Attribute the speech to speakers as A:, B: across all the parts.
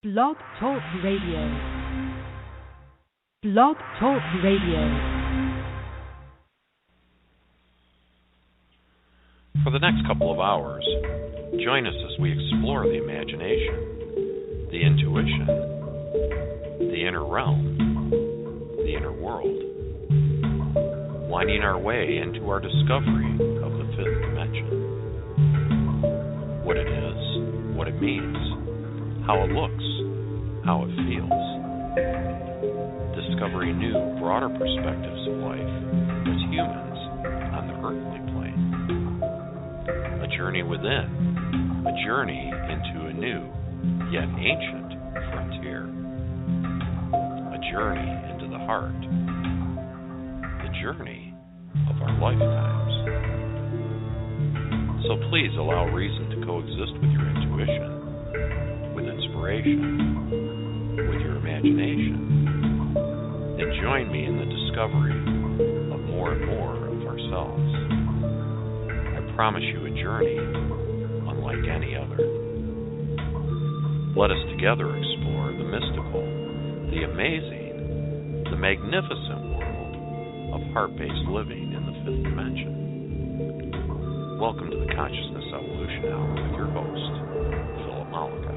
A: Blog Talk Radio. Blog Talk Radio.
B: For the next couple of hours, join us as we explore the imagination, the intuition, the inner realm, the inner world, winding our way into our discovery of the fifth dimension. What it is, what it means, how it looks, how it feels. Discovering new, broader perspectives of life as humans on the earthly plane. A journey within, a journey into a new, yet ancient frontier. A journey into the heart. The journey of our lifetimes. So please allow reason to coexist with your intuition, with inspiration, with your imagination, and join me in the discovery of more and more of ourselves. I promise you a journey unlike any other. Let us together explore the mystical, the amazing, the magnificent world of heart-based living in the fifth dimension. Welcome to the Consciousness Evolution Hour with your host, Mollica.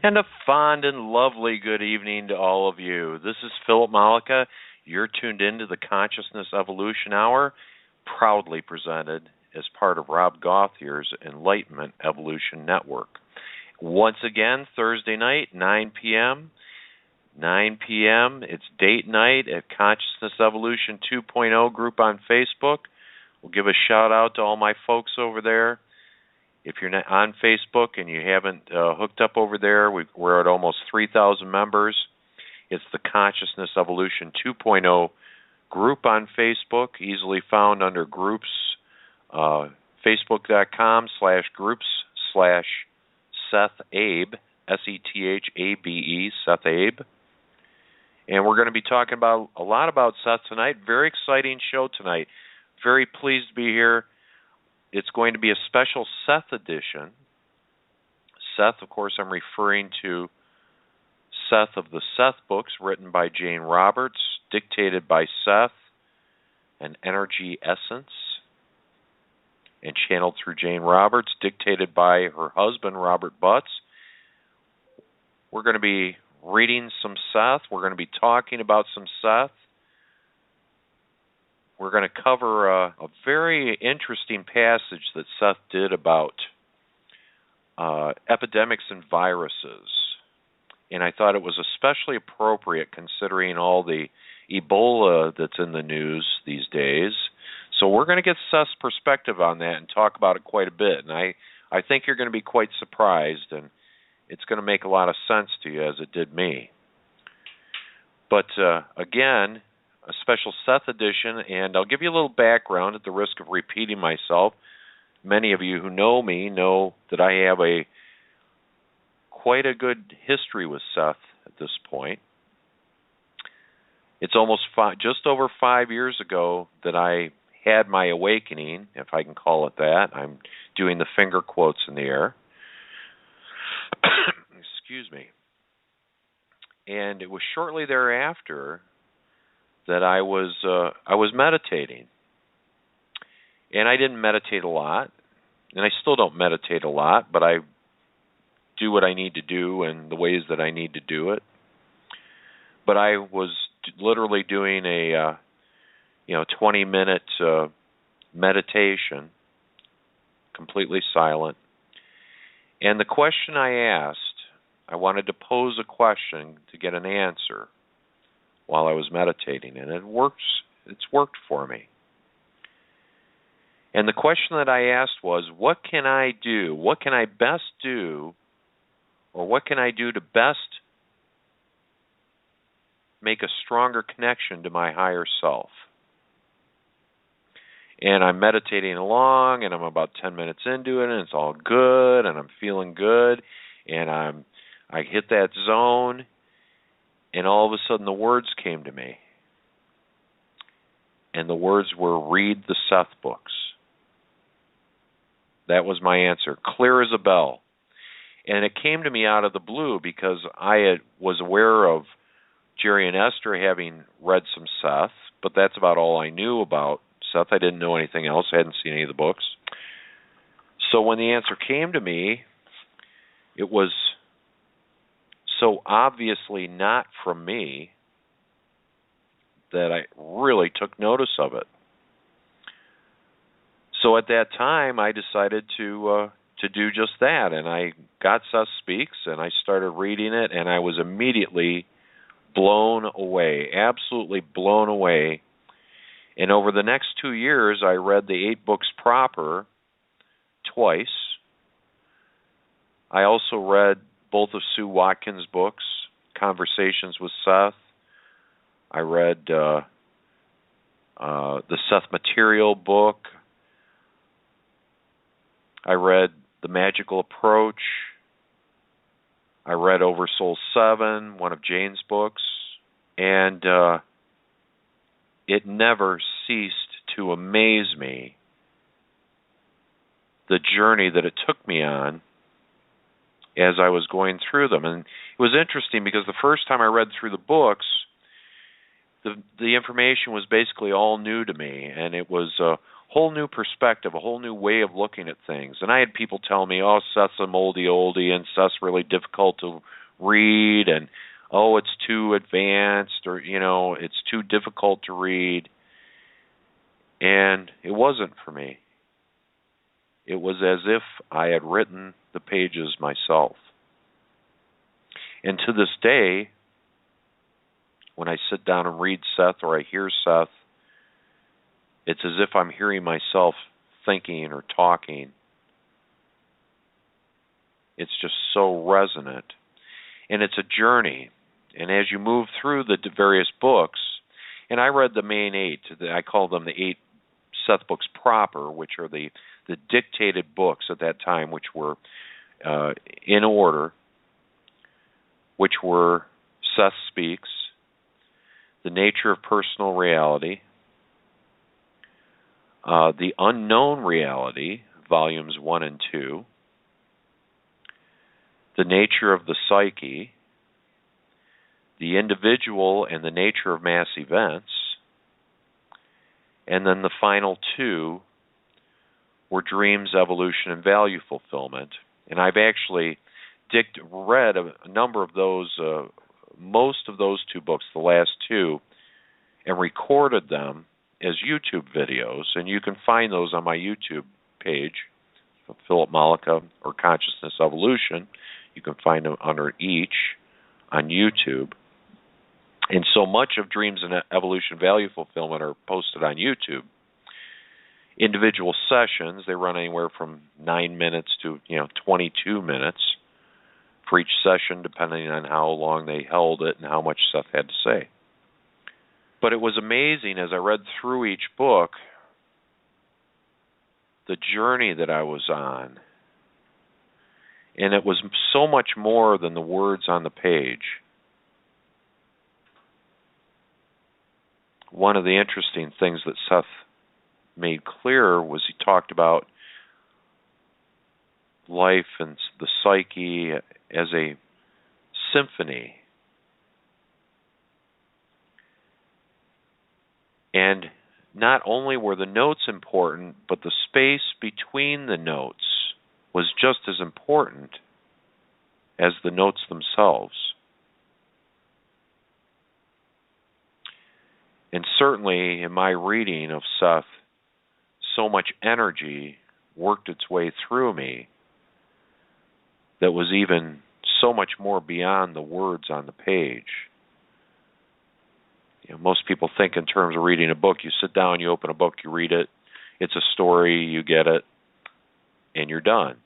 B: And a fond and lovely good evening to all of you. This is Philip Mollica. You're tuned into the Consciousness Evolution Hour, proudly presented as part of Rob Gauthier's ENlightenment Evolution Network. Once again, Thursday night, 9 p.m., it's date night at Consciousness Evolution 2.0 group on Facebook. We'll give a shout out to all my folks over there. If you're not on Facebook and you haven't hooked up over there, we're at almost 3,000 members. It's the Consciousness Evolution 2.0 group on Facebook, easily found under groups, facebook.com/groups/Seth Abe, SETHABE, Seth Abe. And we're going to be talking about a lot about Seth tonight. Very exciting show tonight. Very pleased to be here. It's going to be a special Seth edition. Seth, of course, I'm referring to Seth of the Seth books, written by Jane Roberts, dictated by Seth, an energy essence, and channeled through Jane Roberts, dictated by her husband, Robert Butts. We're going to be reading some Seth. We're going to be talking about some Seth. We're going to cover a very interesting passage that Seth did about epidemics and viruses. And I thought it was especially appropriate considering all the Ebola that's in the news these days. So we're going to get Seth's perspective on that and talk about it quite a bit. And I think you're going to be quite surprised, and it's going to make a lot of sense to you as it did me. But again, a special Seth edition, and I'll give you a little background at the risk of repeating myself. Many of you who know me know that I have quite a good history with Seth at this point. It's almost just over 5 years ago that I had my awakening, if I can call it that. I'm doing the finger quotes in the air. Excuse me. And it was shortly thereafter that I was meditating. And I didn't meditate a lot, and I still don't meditate a lot, but I do what I need to do in the ways that I need to do it. But I was literally doing a 20-minute meditation, completely silent. And the question I asked, I wanted to pose a question to get an answer while I was meditating, and it's worked for me. And the question that I asked was, what can I do? What can I best do, or what can I do to best make a stronger connection to my higher self? And I'm meditating along, and I'm about 10 minutes into it, and it's all good, and I'm feeling good, and I hit that zone, and all of a sudden the words came to me. And the words were, read the Seth books. That was my answer, clear as a bell. And it came to me out of the blue because I was aware of Jerry and Esther having read some Seth, but that's about all I knew about Seth. I didn't know anything else. I hadn't seen any of the books. So when the answer came to me, it was so obviously not from me that I really took notice of it. So at that time, I decided to do just that, and I got Seth Speaks, and I started reading it, and I was immediately blown away, absolutely blown away. And over the next 2 years, I read the 8 books proper twice. I also read both of Sue Watkins' books, Conversations with Seth. I read the Seth Material book. I read The Magical Approach. I read Over Soul 7, one of Jane's books. And it never ceased to amaze me, the journey that it took me on as I was going through them. And it was interesting because the first time I read through the books, the information was basically all new to me, and it was a whole new perspective, a whole new way of looking at things. And I had people tell me, oh, Seth's a moldy oldie, and Seth's really difficult to read, and oh, it's too advanced, or, it's too difficult to read. And it wasn't for me. It was as if I had written the pages myself. And to this day, when I sit down and read Seth or I hear Seth, it's as if I'm hearing myself thinking or talking. It's just so resonant. And it's a journey. And as you move through the various books, and I read the main 8, I call them the 8 Seth books proper, which are the dictated books at that time, which were in order, which were Seth Speaks, The Nature of Personal Reality, The Unknown Reality, Volumes 1 and 2, The Nature of the Psyche, The Individual and the Nature of Mass Events, and then the final 2 were Dreams, Evolution, and Value Fulfillment. And I've actually read a number of those, most of those 2 books, the last 2, and recorded them as YouTube videos. And you can find those on my YouTube page, Philip Mollica or Consciousness Evolution. You can find them under each on YouTube. And so much of Dreams and Evolution Value Fulfillment are posted on YouTube. Individual sessions, they run anywhere from 9 minutes to 22 minutes for each session, depending on how long they held it and how much Seth had to say. But it was amazing as I read through each book, the journey that I was on. And it was so much more than the words on the page. One of the interesting things that Seth made clear was he talked about life and the psyche as a symphony. And not only were the notes important, but the space between the notes was just as important as the notes themselves. And certainly in my reading of Seth, so much energy worked its way through me that was even so much more beyond the words on the page. Most people think in terms of reading a book. You sit down, you open a book, you read it, it's a story, you get it, and you're done.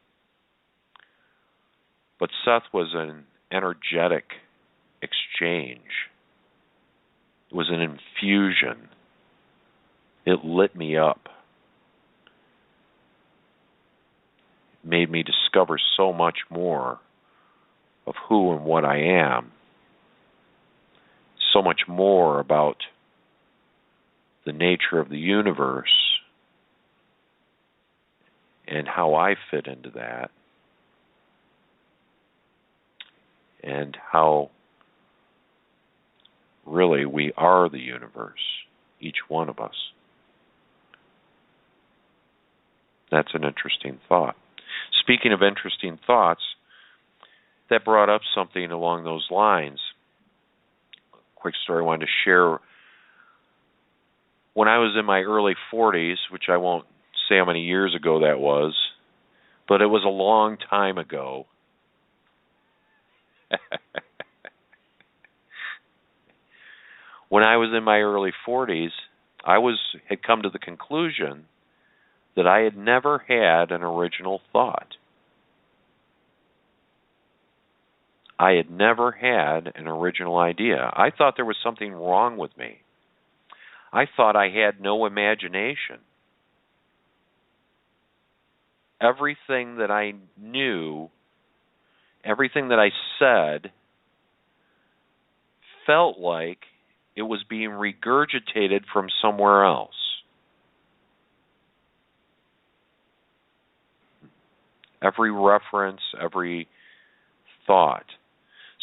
B: But Seth was an energetic exchange. It was an infusion. It lit me up. It made me discover so much more of who and what I am. So much more about the nature of the universe and how I fit into that, and how really we are the universe, each one of us. That's an interesting thought. Speaking of interesting thoughts, that brought up something along those lines. Quick story I wanted to share. When I was in my early 40s, which I won't say how many years ago that was, but it was a long time ago. When I was in my early 40s, I had come to the conclusion that I had never had an original thought. I had never had an original idea. I thought there was something wrong with me. I thought I had no imagination. Everything that I knew, everything that I said, felt like it was being regurgitated from somewhere else. Every reference, every thought.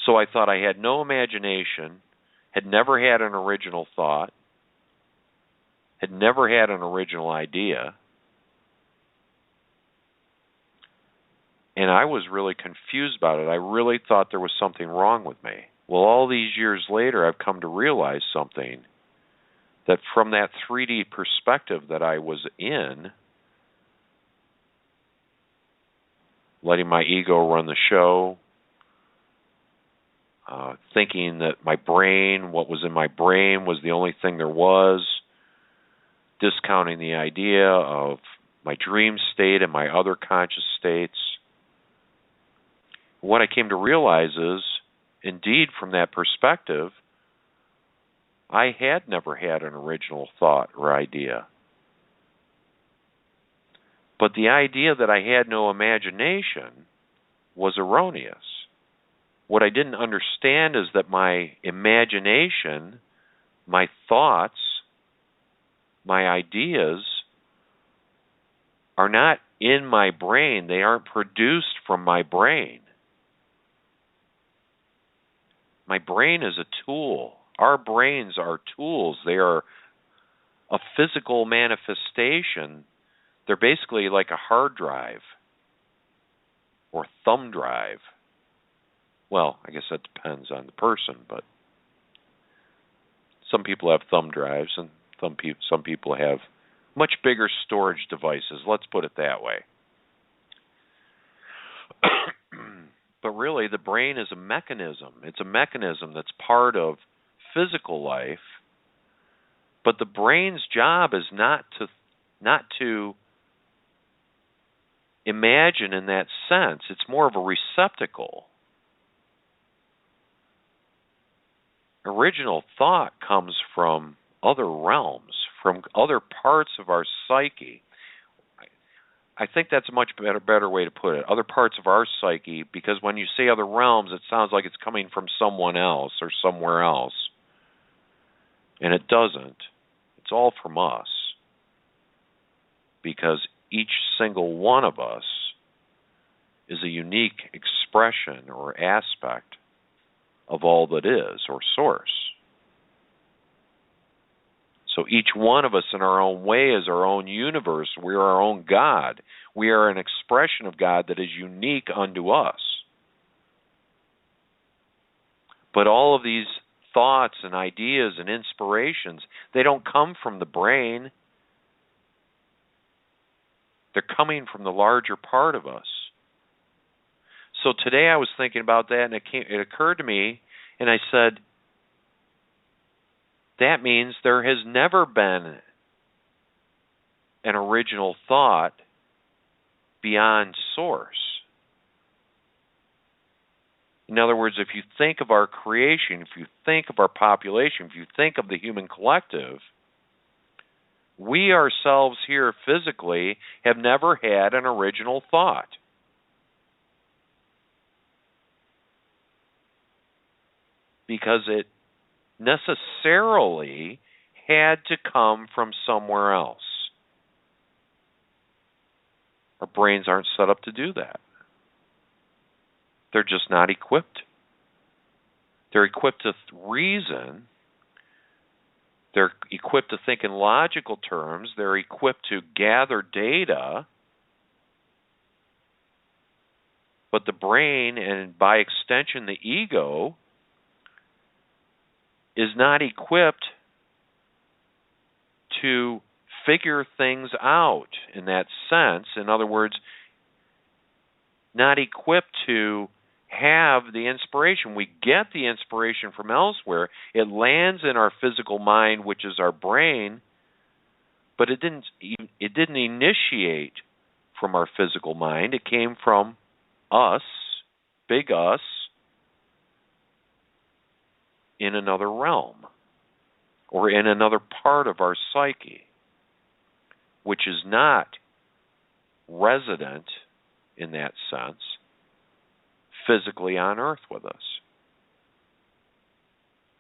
B: So I thought I had no imagination, had never had an original thought, had never had an original idea, and I was really confused about it. I really thought there was something wrong with me. Well, all these years later, I've come to realize something, that from that 3D perspective that I was in, letting my ego run the show, thinking that my brain, what was in my brain, was the only thing there was, discounting the idea of my dream state and my other conscious states. What I came to realize is, indeed, from that perspective, I had never had an original thought or idea. But the idea that I had no imagination was erroneous. What I didn't understand is that my imagination, my thoughts, my ideas are not in my brain. They aren't produced from my brain. My brain is a tool. Our brains are tools. They are a physical manifestation. They're basically like a hard drive or thumb drive. Well, I guess that depends on the person, but some people have thumb drives and some people have much bigger storage devices. Let's put it that way. But really, the brain is a mechanism. It's a mechanism that's part of physical life, but the brain's job is not to imagine in that sense. It's more of a receptacle. Original thought comes from other realms, from other parts of our psyche. I think that's a much better way to put it. Other parts of our psyche, because when you say other realms, it sounds like it's coming from someone else or somewhere else. And it doesn't. It's all from us. Because each single one of us is a unique expression or aspect of all that is, or source. So each one of us in our own way is our own universe. We are our own God. We are an expression of God that is unique unto us. But all of these thoughts and ideas and inspirations, they don't come from the brain. They're coming from the larger part of us. So today I was thinking about that, and it occurred to me, and I said, that means there has never been an original thought beyond source. In other words, if you think of our creation, if you think of our population, if you think of the human collective, we ourselves here physically have never had an original thought. Because it necessarily had to come from somewhere else. Our brains aren't set up to do that. They're just not equipped. They're equipped to reason. They're equipped to think in logical terms. They're equipped to gather data. But the brain, and by extension the ego, is not equipped to figure things out in that sense. In other words, not equipped to have the inspiration. We get the inspiration from elsewhere. It lands in our physical mind, which is our brain, but it didn't initiate from our physical mind. It came from us, big us, in another realm or in another part of our psyche, which is not resident in that sense physically on earth with us.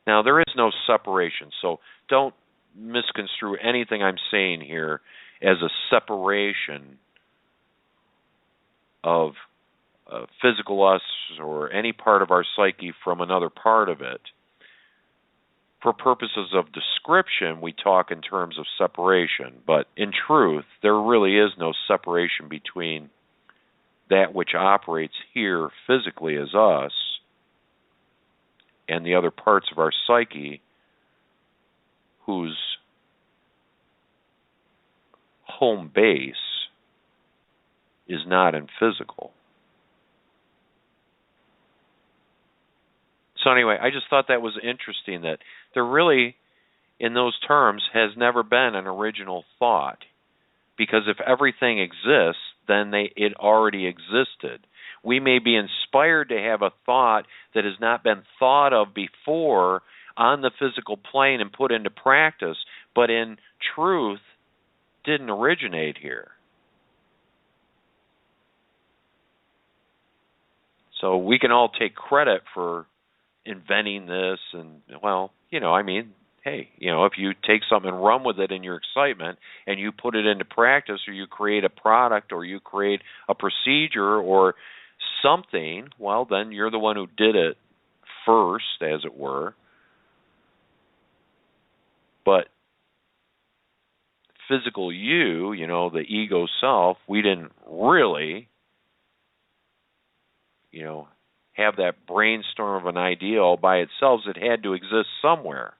B: Now, there is no separation, so don't misconstrue anything I'm saying here as a separation of physical us or any part of our psyche from another part of it. For purposes of description, we talk in terms of separation, but in truth, there really is no separation between that which operates here physically as us and the other parts of our psyche whose home base is not in physical. So anyway, I just thought that was interesting that there really, in those terms, has never been an original thought. Because if everything exists, then it already existed. We may be inspired to have a thought that has not been thought of before on the physical plane and put into practice, but in truth didn't originate here. So we can all take credit for inventing this and, well, hey, if you take something and run with it in your excitement and you put it into practice, or you create a product, or you create a procedure or something, well, then you're the one who did it first, as it were. But physical you, the ego self, we didn't really, have that brainstorm of an idea all by itself. It had to exist somewhere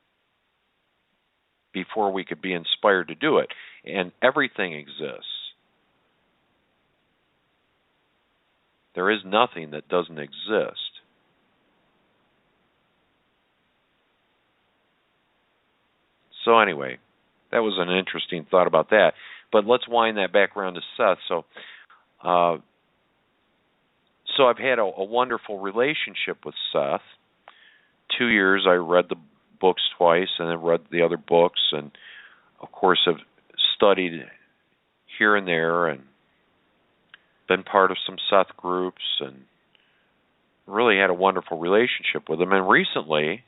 B: before we could be inspired to do it. And everything exists. There is nothing that doesn't exist. So anyway, that was an interesting thought about that. But let's wind that back around to Seth. So I've had a wonderful relationship with Seth. 2 years I read the books twice, and then read the other books, and of course have studied here and there and been part of some Seth groups and really had a wonderful relationship with him. And recently,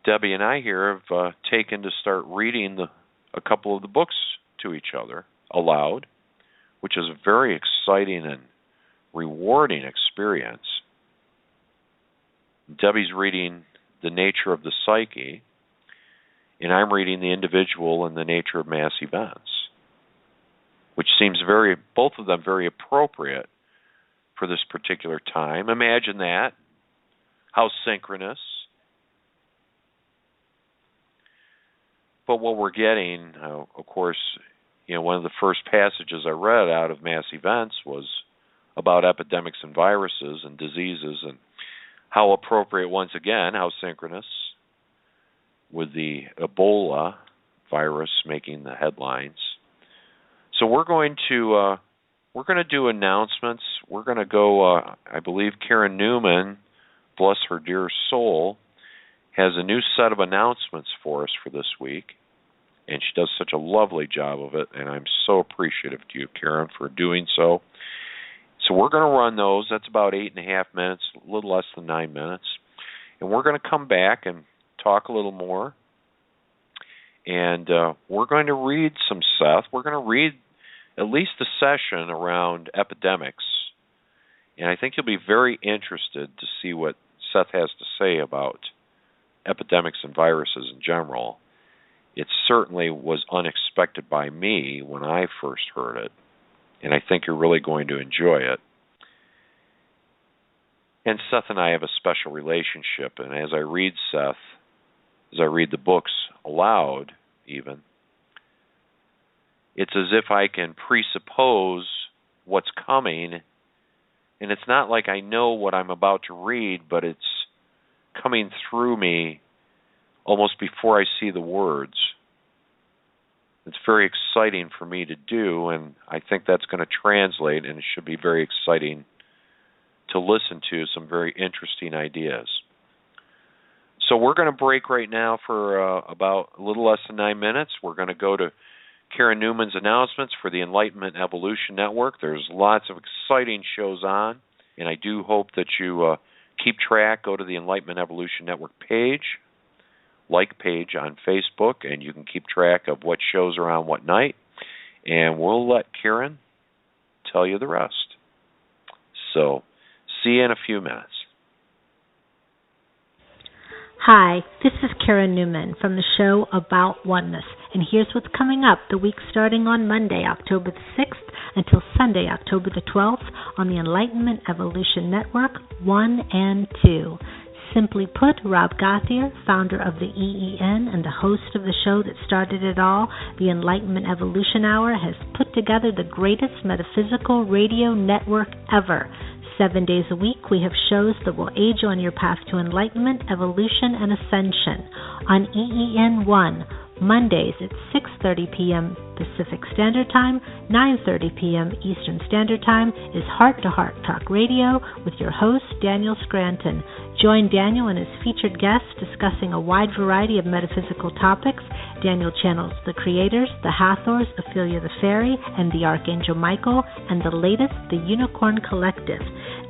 B: Debbie and I here have taken to start reading a couple of the books to each other aloud, which is a very exciting and rewarding experience. Debbie's reading The Nature of the Psyche, and I'm reading The Individual and the Nature of Mass Events, which seems both of them very appropriate for this particular time. Imagine that. How synchronous. But what we're getting, of course, one of the first passages I read out of Mass Events was about epidemics and viruses and diseases, and how appropriate, once again, how synchronous, with the Ebola virus making the headlines. So we're going to do announcements. We're going to go, I believe Karen Newman, bless her dear soul, has a new set of announcements for us for this week, and she does such a lovely job of it, and I'm so appreciative to you, Karen, for doing so. So we're going to run those. That's about 8.5 minutes, a little less than 9 minutes. And we're going to come back and talk a little more. And we're going to read some Seth. We're going to read at least a session around epidemics. And I think you'll be very interested to see what Seth has to say about epidemics and viruses in general. It certainly was unexpected by me when I first heard it, and I think you're really going to enjoy it. And Seth and I have a special relationship, and as I read Seth, as I read the books aloud even, it's as if I can presuppose what's coming, and it's not like I know what I'm about to read, but it's coming through me almost before I see the words. It's very exciting for me to do, and I think that's going to translate, and it should be very exciting to listen to some very interesting ideas. So we're going to break right now for about a little less than 9 minutes. We're going to go to Karen Newman's announcements for the Enlightenment Evolution Network. There's lots of exciting shows on, and I do hope that you keep track. Go to the Enlightenment Evolution Network page, like page on Facebook, and you can keep track of what shows are on what night, and we'll let Karen tell you the rest. So, see you in a few minutes.
C: Hi, this is Karen Newman from the show About Oneness, and here's what's coming up the week starting on Monday, October the 6th, until Sunday, October the 12th, on the Enlightenment Evolution Network 1 and 2. Simply put, Rob Gauthier, founder of the EEN and the host of the show that started it all, the Enlightenment Evolution Hour, has put together the greatest metaphysical radio network ever. 7 days a week, we have shows that will aid you on your path to enlightenment, evolution, and ascension. On EEN 1, Mondays at 6:30 p.m. Pacific Standard Time, 9:30 p.m. Eastern Standard Time, is Heart to Heart Talk Radio with your host, Daniel Scranton. Join Daniel and his featured guests discussing a wide variety of metaphysical topics. Daniel channels the Creators, the Hathors, Ophelia the Fairy, and the Archangel Michael, and the latest, the Unicorn Collective.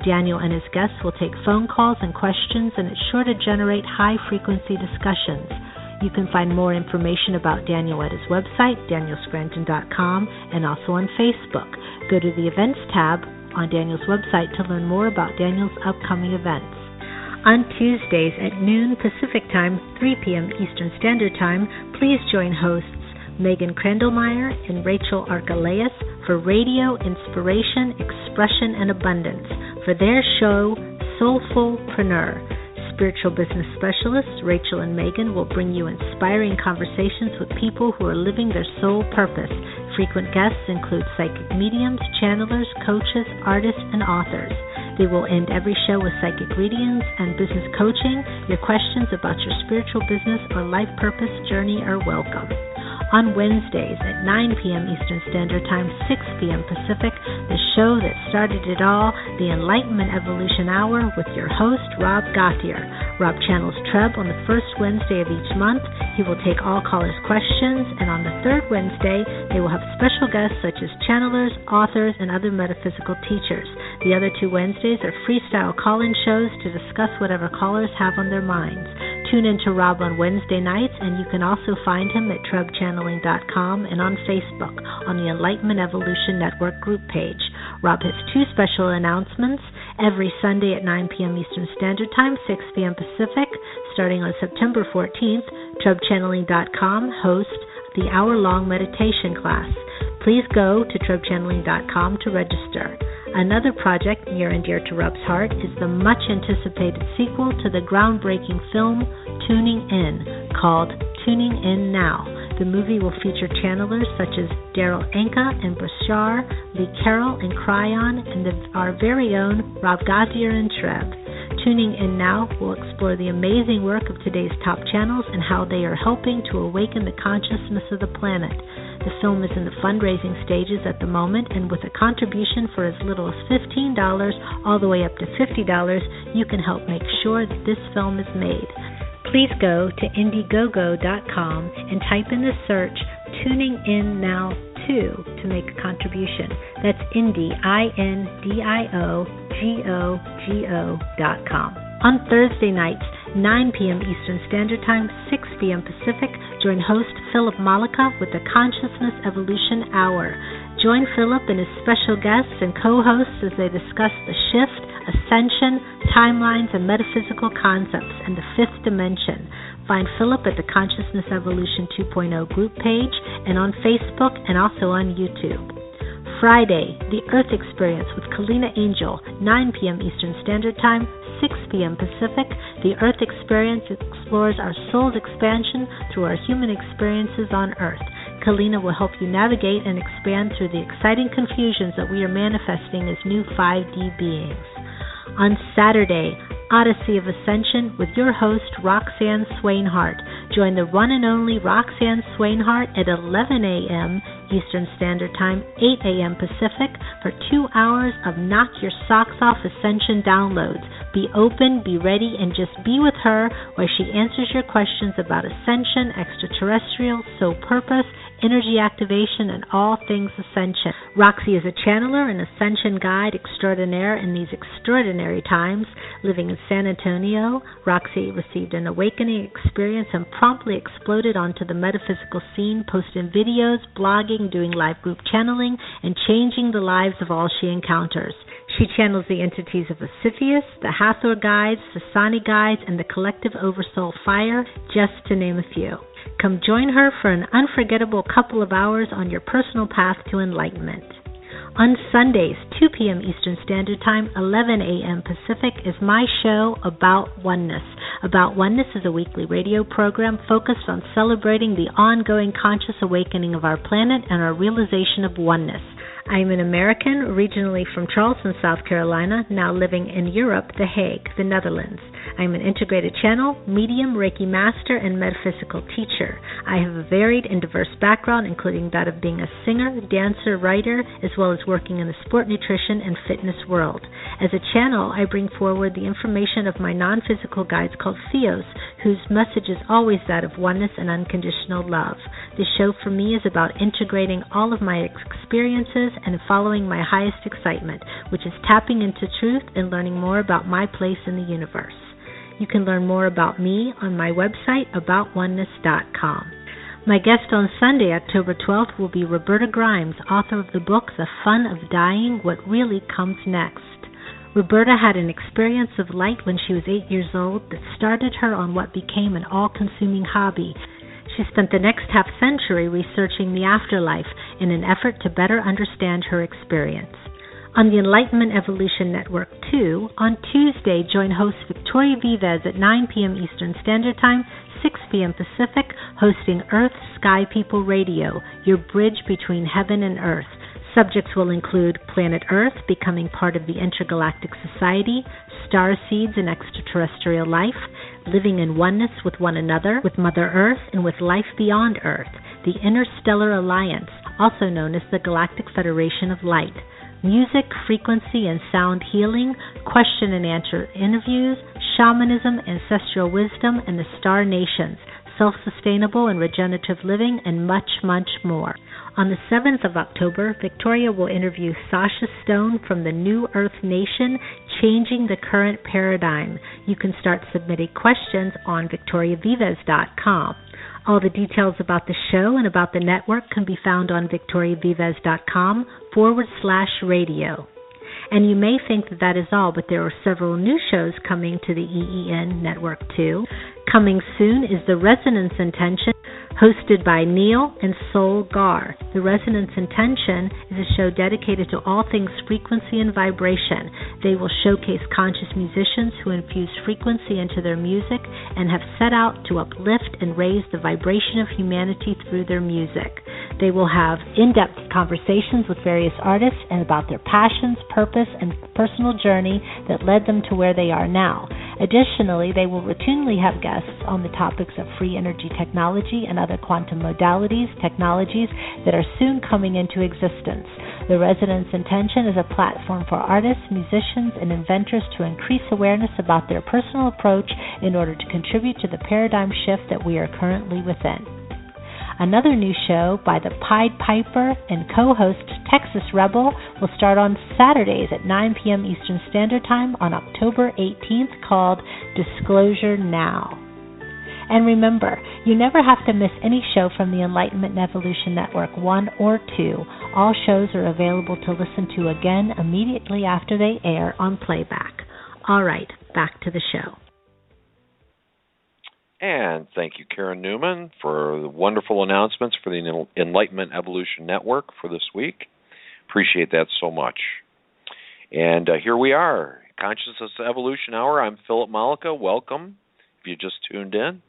C: Daniel and his guests will take phone calls and questions, and it's sure to generate high-frequency discussions. You can find more information about Daniel at his website, danielscranton.com, and also on Facebook. Go to the Events tab on Daniel's website to learn more about Daniel's upcoming events. On Tuesdays at noon Pacific Time, 3 p.m. Eastern Standard Time, please join hosts Megan Krendelmeyer and Rachel Archelaus for Radio Inspiration, Expression, and Abundance for their show, Soulfulpreneur. Spiritual business specialists Rachel and Megan will bring you inspiring conversations with people who are living their soul purpose. Frequent guests include psychic mediums, channelers, coaches, artists, and authors. They will end every show with psychic readings and business coaching. Your questions about your spiritual business or life purpose journey are welcome. On Wednesdays at 9 p.m. Eastern Standard Time, 6 p.m. Pacific, the show that started it all, the Enlightenment Evolution Hour with your host, Rob Gauthier. Rob channels Treb on the first Wednesday of each month. He will take all callers' questions, and on the third Wednesday, they will have special guests such as channelers, authors, and other metaphysical teachers. The other 2 Wednesdays are freestyle call-in shows to discuss whatever callers have on their minds. Tune in to Rob on Wednesday nights, and you can also find him at TrebChanneling.com and on Facebook on the Enlightenment Evolution Network group page. Rob has 2 special announcements. Every Sunday at 9 p.m. Eastern Standard Time, 6 p.m. Pacific, starting on September 14th, TrebChanneling.com hosts the hour-long meditation class. Please go to TrebChanneling.com to register. Another project near and dear to Rob's heart is the much-anticipated sequel to the groundbreaking film Tuning In, called Tuning In Now. The movie will feature channelers such as Daryl Anka and Bashar, Lee Carroll and Cryon, and our very own Rob Gauthier and Treb. Tuning In Now will explore the amazing work of today's top channels and how they are helping to awaken the consciousness of the planet. The film is in the fundraising stages at the moment, and with a contribution for as little as $15 all the way up to $50, you can help make sure that this film is made. Please go to Indiegogo.com and type in the search Tuning In Now 2 to make a contribution. That's Indie, INDIOGOGO.com. On Thursday nights, 9 p.m. Eastern Standard Time, 6 p.m. Pacific, join host Philip Mollica with the Consciousness Evolution Hour. Join Philip and his special guests and co-hosts as they discuss the shift, ascension, timelines, and metaphysical concepts and the fifth dimension. Find Philip at the Consciousness Evolution 2.0 group page and on Facebook and also on YouTube. Friday, The Earth Experience with Kalina Angel, 9 p.m. Eastern Standard Time, 6 p.m. Pacific. The Earth Experience explores our soul's expansion through our human experiences on Earth. Kalina will help you navigate and expand through the exciting confusions that we are manifesting as new 5D beings. On Saturday, Odyssey of Ascension with your host, Roxanne Swainhart. Join the one and only Roxanne Swainhart at 11 a.m. Eastern Standard Time, 8 a.m. Pacific for 2 hours of knock your socks off Ascension downloads. Be open, be ready, and just be with her while she answers your questions about Ascension, extraterrestrial, soul purpose, energy activation, and all things Ascension. Roxy is a channeler and Ascension guide extraordinaire in these extraordinary times. Living in San Antonio, Roxy received an awakening experience and promptly exploded onto the metaphysical scene, posting videos, blogging, doing live group channeling, and changing the lives of all she encounters. She channels the entities of Osiphus, the Hathor guides, the Sani guides, and the collective Oversoul Fire, just to name a few. Come join her for an unforgettable couple of hours on your personal path to enlightenment. On Sundays, 2 p.m. Eastern Standard Time, 11 a.m. Pacific, is my show, About Oneness. About Oneness is a weekly radio program focused on celebrating the ongoing conscious awakening of our planet and our realization of oneness. I am an American, originally from Charleston, South Carolina, now living in Europe, The Hague, the Netherlands. I am an integrated channel, medium, Reiki master, and metaphysical teacher. I have a varied and diverse background, including that of being a singer, dancer, writer, as well as working in the sport, nutrition, and fitness world. As a channel, I bring forward the information of my non-physical guides called Theos, whose message is always that of oneness and unconditional love. This show for me is about integrating all of my experiences and following my highest excitement, which is tapping into truth and learning more about my place in the universe. You can learn more about me on my website, aboutoneness.com. My guest on Sunday, October 12th, will be Roberta Grimes, author of the book The Fun of Dying, What Really Comes Next. Roberta had an experience of light when she was 8 years old that started her on what became an all-consuming hobby. She spent the next half-century researching the afterlife in an effort to better understand her experience. On the Enlightenment Evolution Network 2, on Tuesday, join host Victoria Vives at 9 p.m. Eastern Standard Time, 6 p.m. Pacific, hosting Earth Sky People Radio, your bridge between heaven and earth. Subjects will include planet Earth, becoming part of the Intergalactic Society, star seeds and extraterrestrial life, living in oneness with one another, with Mother Earth, and with life beyond Earth, the Interstellar Alliance, also known as the Galactic Federation of Light, music, frequency, and sound healing, question and answer interviews, shamanism, ancestral wisdom, and the Star Nations, self-sustainable and regenerative living, and much, much more. On the 7th of October, Victoria will interview Sasha Stone from the New Earth Nation, Changing the Current Paradigm. You can start submitting questions on victoriavives.com. All the details about the show and about the network can be found on victoriavives.com/radio. And you may think that is all, but there are several new shows coming to the EEN Network too. Coming soon is The Resonance Intention, hosted by Neil and Sol Gar. The Resonance Intention is a show dedicated to all things frequency and vibration. They will showcase conscious musicians who infuse frequency into their music and have set out to uplift and raise the vibration of humanity through their music. They will have in-depth conversations with various artists and about their passions, purpose, and personal journey that led them to where they are now. Additionally, they will routinely have guests on the topics of free energy technology and other quantum modalities, technologies that are soon coming into existence. The Resonance Intention is a platform for artists, musicians, and inventors to increase awareness about their personal approach in order to contribute to the paradigm shift that we are currently within. Another new show by the Pied Piper and co-host Texas Rebel will start on Saturdays at 9 p.m. Eastern Standard Time on October 18th, called Disclosure Now. And remember, you never have to miss any show from the Enlightenment Evolution Network, 1 or 2. All shows are available to listen to again immediately after they air on playback. All right, back to the show.
B: And thank you, Karen Newman, for the wonderful announcements for the Enlightenment Evolution Network for this week. Appreciate that so much. And here we are, Consciousness Evolution Hour. I'm Philip Mollica. Welcome, if you just tuned in.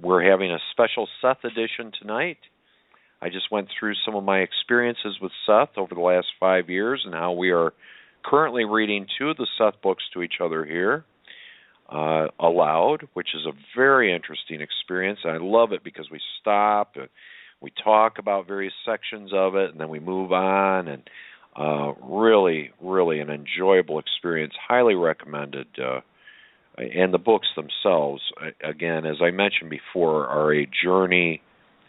B: We're having a Special Seth edition tonight. I just went through some of my experiences with Seth over the last 5 years and how we are currently reading 2 of the Seth books to each other here. Aloud, which is a very interesting experience. And I love it because we stop, and we talk about various sections of it, and then we move on, and really, really an enjoyable experience. Highly recommended. And the books themselves, again, as I mentioned before, are a journey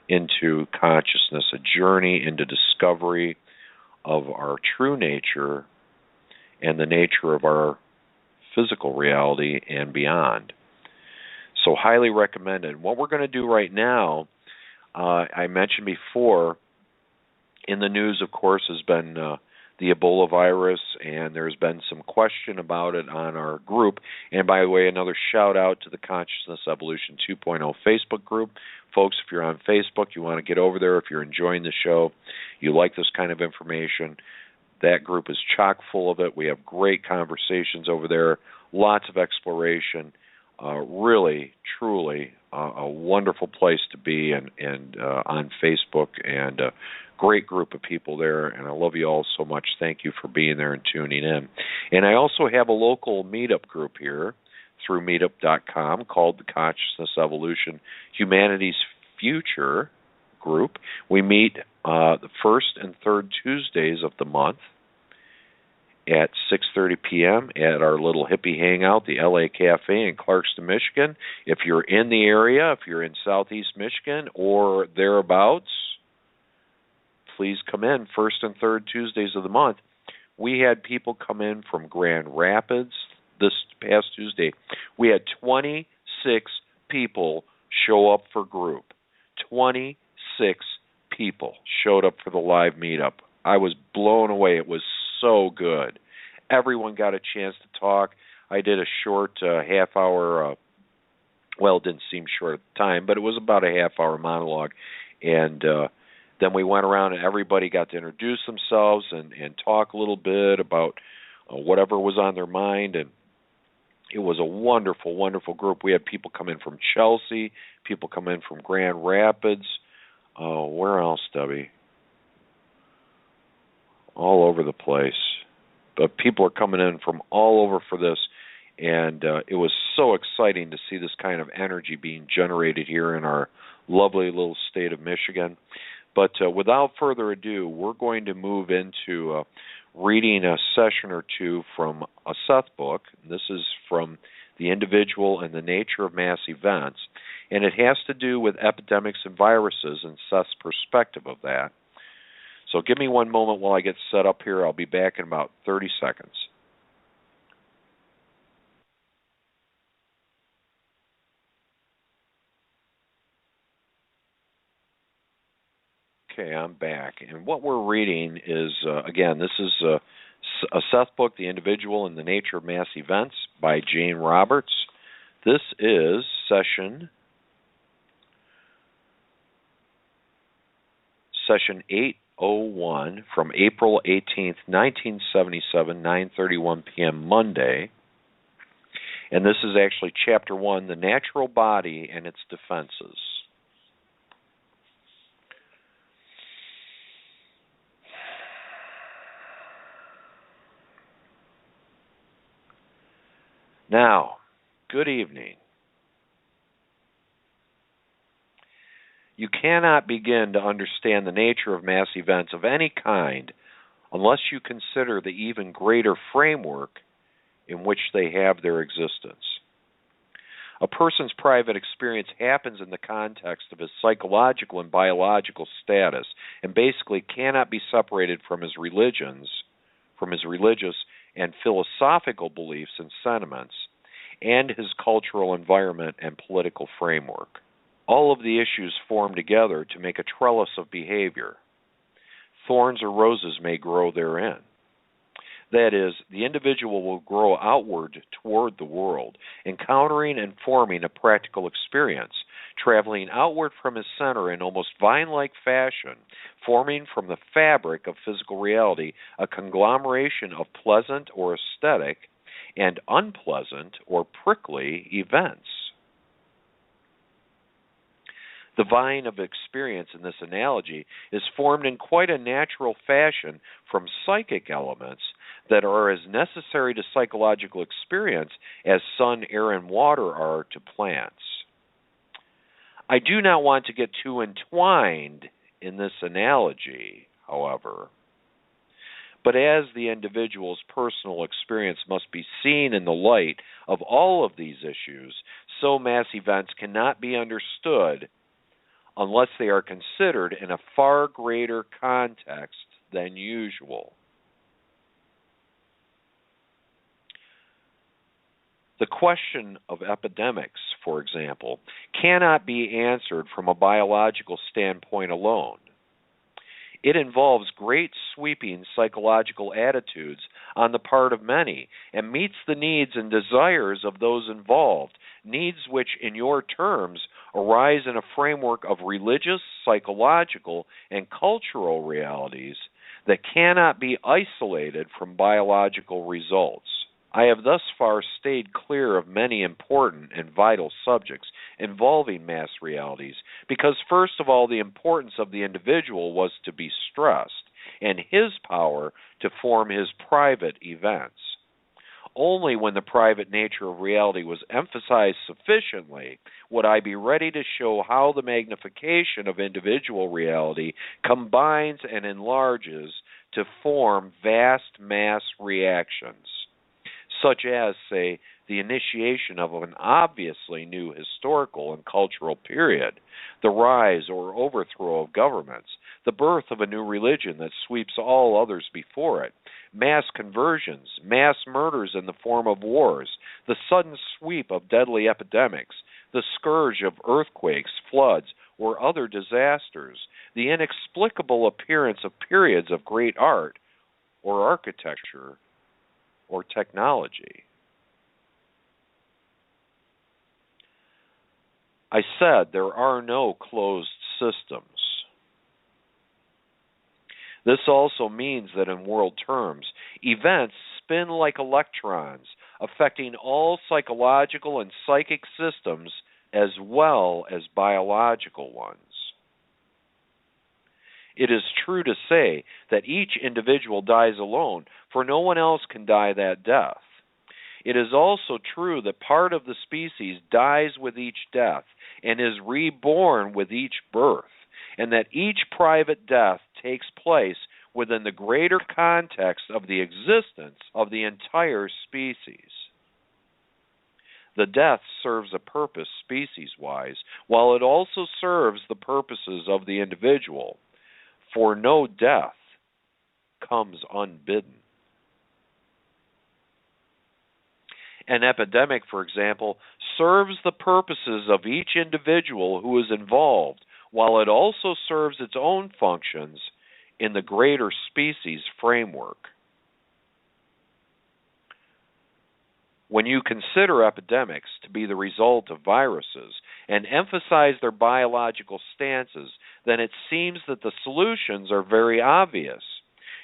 B: into consciousness, a journey into discovery of our true nature and the nature of our physical reality and beyond. So highly recommended. What we're going to do right now, I mentioned before, in the news, of course, has been the Ebola virus, and there's been some question about it on our group. And by the way, another shout out to the Consciousness Evolution 2.0 Facebook group. Folks, if you're on Facebook, you want to get over there. If you're enjoying the show, you like this kind of information, that group is chock full of it. We have great conversations over there, lots of exploration. Really, truly a wonderful place to be and on Facebook, and a great group of people there. And I love you all so much. Thank you for being there and tuning in. And I also have a local meetup group here through meetup.com called the Consciousness Evolution Humanity's Future group. We meet the first and third Tuesdays of the month at 6:30 p.m. at our little hippie hangout, the LA Cafe in Clarkston, Michigan. If you're in the area, if you're in Southeast Michigan or thereabouts, please come in first and third Tuesdays of the month. We had people come in from Grand Rapids this past Tuesday. We had 26 people show up for group. 26 people showed up for the live meetup. I was blown away. It was so good. Everyone got a chance to talk. I did a short half-hour, well, it didn't seem short at the time, but it was about a half-hour monologue. And then we went around and everybody got to introduce themselves and talk a little bit about whatever was on their mind. And it was a wonderful, wonderful group. We had people come in from Chelsea, people come in from Grand Rapids. Where else, Debbie? All over the place. But people are coming in from all over for this, and it was so exciting to see this kind of energy being generated here in our lovely little state of Michigan. But without further ado, we're going to move into reading a session or two from a Seth book. This is from The Individual and the Nature of Mass Events, and it has to do with epidemics and viruses and Seth's perspective of that. So give me one moment while I get set up here. I'll be back in about 30 seconds. Okay, I'm back. And what we're reading is, again, this is a Seth book, The Individual and the Nature of Mass Events by Jane Roberts. This is session 801 from April 18th, 1977, 9:31 p.m. Monday. And this is actually Chapter 1, The Natural Body and Its Defenses. Now, good evening. You cannot begin to understand the nature of mass events of any kind unless you consider the even greater framework in which they have their existence. A person's private experience happens in the context of his psychological and biological status, and basically cannot be separated from his religious and philosophical beliefs and sentiments, and his cultural environment and political framework. All of the issues form together to make a trellis of behavior. Thorns or roses may grow therein. That is, the individual will grow outward toward the world, encountering and forming a practical experience, traveling outward from his center in almost vine-like fashion, forming from the fabric of physical reality a conglomeration of pleasant or aesthetic and unpleasant or prickly events. The vine of experience in this analogy is formed in quite a natural fashion from psychic elements that are as necessary to psychological experience as sun, air, and water are to plants. I do not want to get too entwined in this analogy, however, but as the individual's personal experience must be seen in the light of all of these issues, so mass events cannot be understood unless they are considered in a far greater context than usual. The question of epidemics, for example, cannot be answered from a biological standpoint alone. It involves great sweeping psychological attitudes on the part of many and meets the needs and desires of those involved, needs which, in your terms, arise in a framework of religious, psychological, and cultural realities that cannot be isolated from biological results. I have thus far stayed clear of many important and vital subjects involving mass realities because, first of all, the importance of the individual was to be stressed and his power to form his private events. Only when the private nature of reality was emphasized sufficiently would I be ready to show how the magnification of individual reality combines and enlarges to form vast mass reactions, such as, say, the initiation of an obviously new historical and cultural period, the rise or overthrow of governments, the birth of a new religion that sweeps all others before it, mass conversions, mass murders in the form of wars, the sudden sweep of deadly epidemics, the scourge of earthquakes, floods, or other disasters, the inexplicable appearance of periods of great art or architecture or technology. I said there are no closed systems. This also means that in world terms, events spin like electrons, affecting all psychological and psychic systems as well as biological ones. It is true to say that each individual dies alone, for no one else can die that death. It is also true that part of the species dies with each death and is reborn with each birth, and that each private death takes place within the greater context of the existence of the entire species. The death serves a purpose species-wise, while it also serves the purposes of the individual, for no death comes unbidden. An epidemic, for example, serves the purposes of each individual who is involved, while it also serves its own functions in the greater species framework. When you consider epidemics to be the result of viruses and emphasize their biological stances, then it seems that the solutions are very obvious.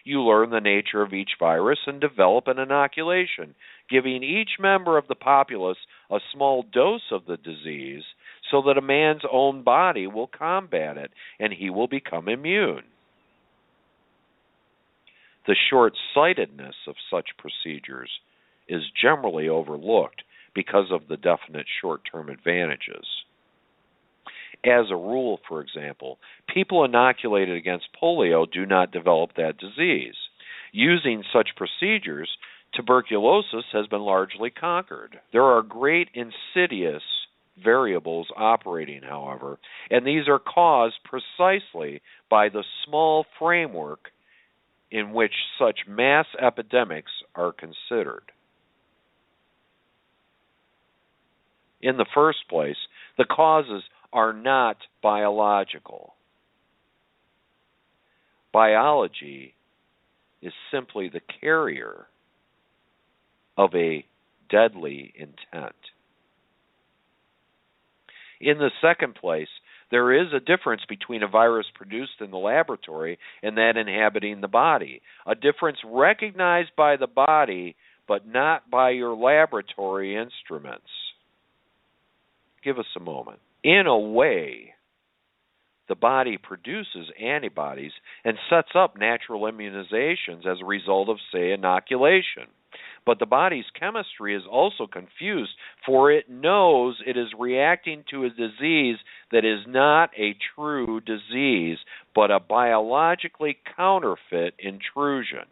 B: You learn the nature of each virus and develop an inoculation, giving each member of the populace a small dose of the disease so that a man's own body will combat it and he will become immune. The short-sightedness of such procedures is generally overlooked because of the definite short-term advantages. As a rule, for example, people inoculated against polio do not develop that disease. Using such procedures, tuberculosis has been largely conquered. There are great insidious variables operating, however, and these are caused precisely by the small framework in which such mass epidemics are considered. In the first place, the causes are not biological. Biology is simply the carrier of a deadly intent. In the second place, there is a difference between a virus produced in the laboratory and that inhabiting the body, a difference recognized by the body but not by your laboratory instruments. Give us a moment. In a way, the body produces antibodies and sets up natural immunizations as a result of, say, inoculation. But the body's chemistry is also confused, for it knows it is reacting to a disease that is not a true disease, but a biologically counterfeit intrusion.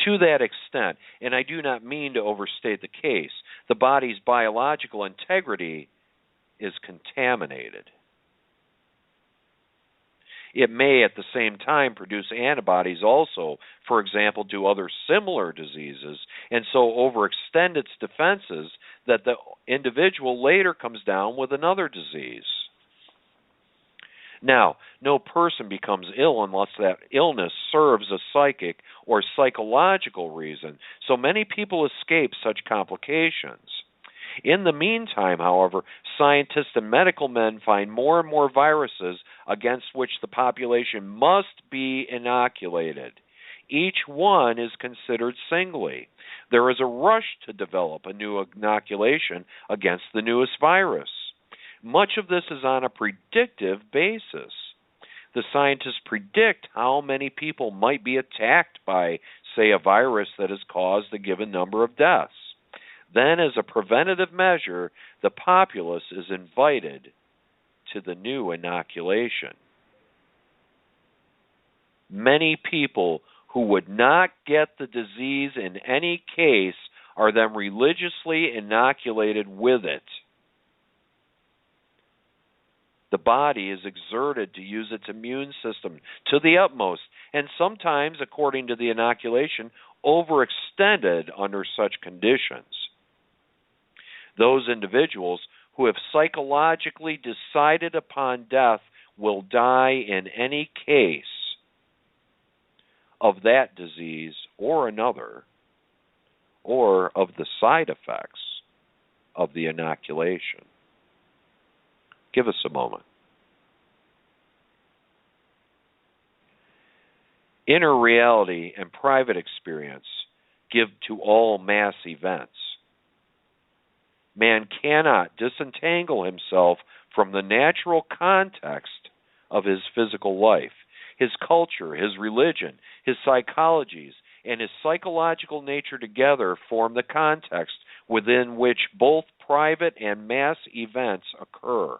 B: To that extent, and I do not mean to overstate the case, the body's biological integrity is contaminated. It may at the same time produce antibodies also, for example, to other similar diseases, and so overextend its defenses that the individual later comes down with another disease. Now, no person becomes ill unless that illness serves a psychic or psychological reason, so many people escape such complications. In the meantime, however, scientists and medical men find more and more viruses against which the population must be inoculated. Each one is considered singly. There is a rush to develop a new inoculation against the newest virus. Much of this is on a predictive basis. The scientists predict how many people might be attacked by, say, a virus that has caused a given number of deaths. Then, as a preventative measure, the populace is invited to the new inoculation. Many people who would not get the disease in any case are then religiously inoculated with it. The body is exerted to use its immune system to the utmost, and sometimes, according to the inoculation, overextended under such conditions. Those individuals who have psychologically decided upon death will die in any case of that disease or another, or of the side effects of the inoculation. Give us a moment. Inner reality and private experience give to all mass events. Man cannot disentangle himself from the natural context of his physical life. His culture, his religion, his psychologies, and his psychological nature together form the context within which both private and mass events occur.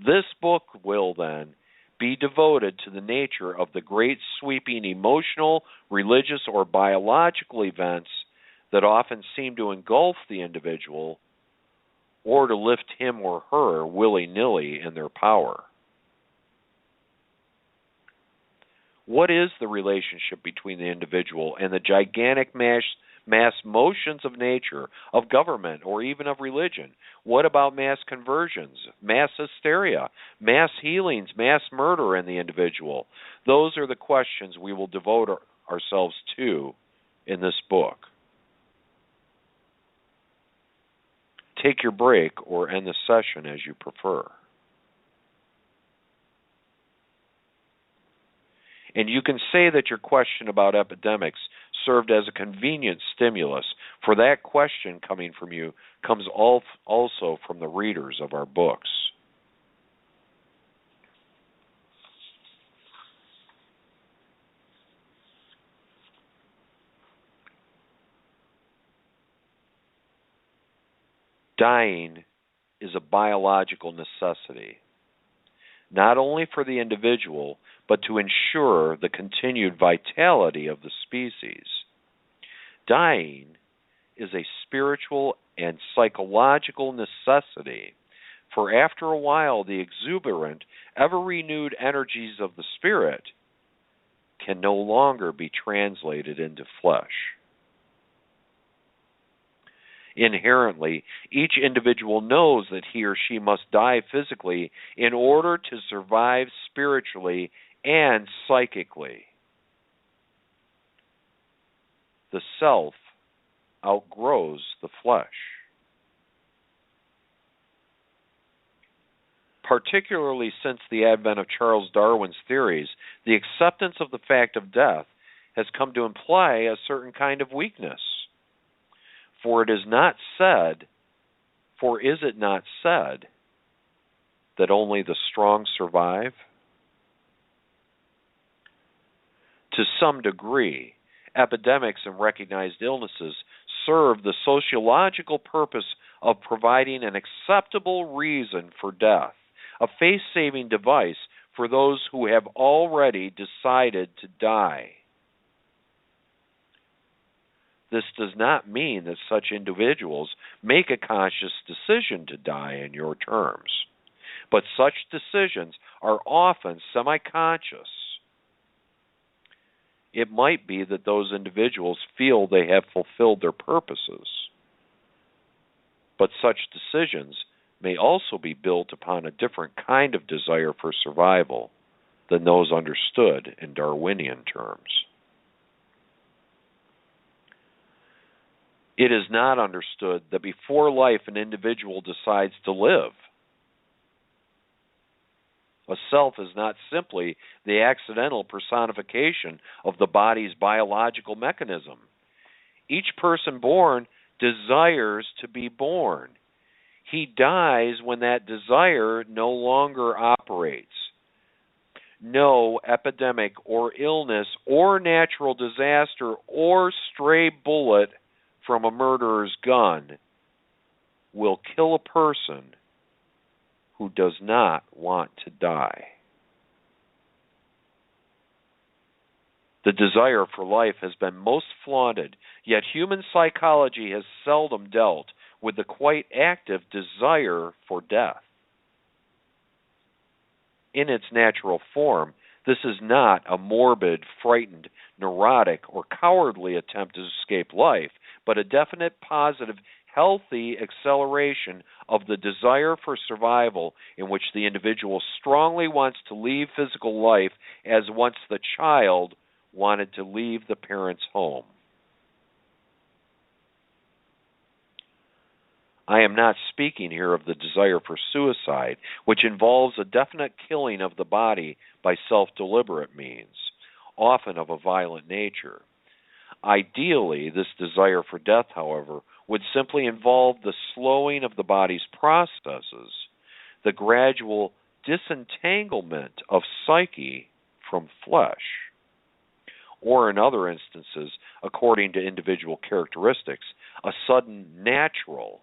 B: This book will, then, be devoted to the nature of the great sweeping emotional, religious, or biological events that often seem to engulf the individual or to lift him or her willy-nilly in their power. What is the relationship between the individual and the gigantic mass motions of nature, of government, or even of religion? What about mass conversions, mass hysteria, mass healings, mass murder in the individual? Those are the questions we will devote ourselves to in this book. Take your break or end the session as you prefer. And you can say that your question about epidemics served as a convenient stimulus, for that question coming from you comes also from the readers of our books. Dying is a biological necessity, not only for the individual, but to ensure the continued vitality of the species. Dying is a spiritual and psychological necessity, for after a while the exuberant, ever-renewed energies of the spirit can no longer be translated into flesh. Inherently, each individual knows that he or she must die physically in order to survive spiritually and psychically. The self outgrows the flesh. Particularly since the advent of Charles Darwin's theories, the acceptance of the fact of death has come to imply a certain kind of weakness. For is it not said that only the strong survive? To some degree, epidemics and recognized illnesses serve the sociological purpose of providing an acceptable reason for death, a face-saving device for those who have already decided to die. This does not mean that such individuals make a conscious decision to die in your terms, but such decisions are often semi-conscious. It might be that those individuals feel they have fulfilled their purposes, but such decisions may also be built upon a different kind of desire for survival than those understood in Darwinian terms. It is not understood that before life an individual decides to live. A self is not simply the accidental personification of the body's biological mechanism. Each person born desires to be born. He dies when that desire no longer operates. No epidemic or illness or natural disaster or stray bullet from a murderer's gun will kill a person who does not want to die. The desire for life has been most flaunted, yet human psychology has seldom dealt with the quite active desire for death. In its natural form, this is not a morbid, frightened, neurotic, or cowardly attempt to escape life, but a definite, positive, healthy acceleration of the desire for survival in which the individual strongly wants to leave physical life as once the child wanted to leave the parent's home. I am not speaking here of the desire for suicide, which involves a definite killing of the body by self-deliberate means, often of a violent nature. Ideally, this desire for death, however, would simply involve the slowing of the body's processes, the gradual disentanglement of psyche from flesh, or in other instances, according to individual characteristics, a sudden natural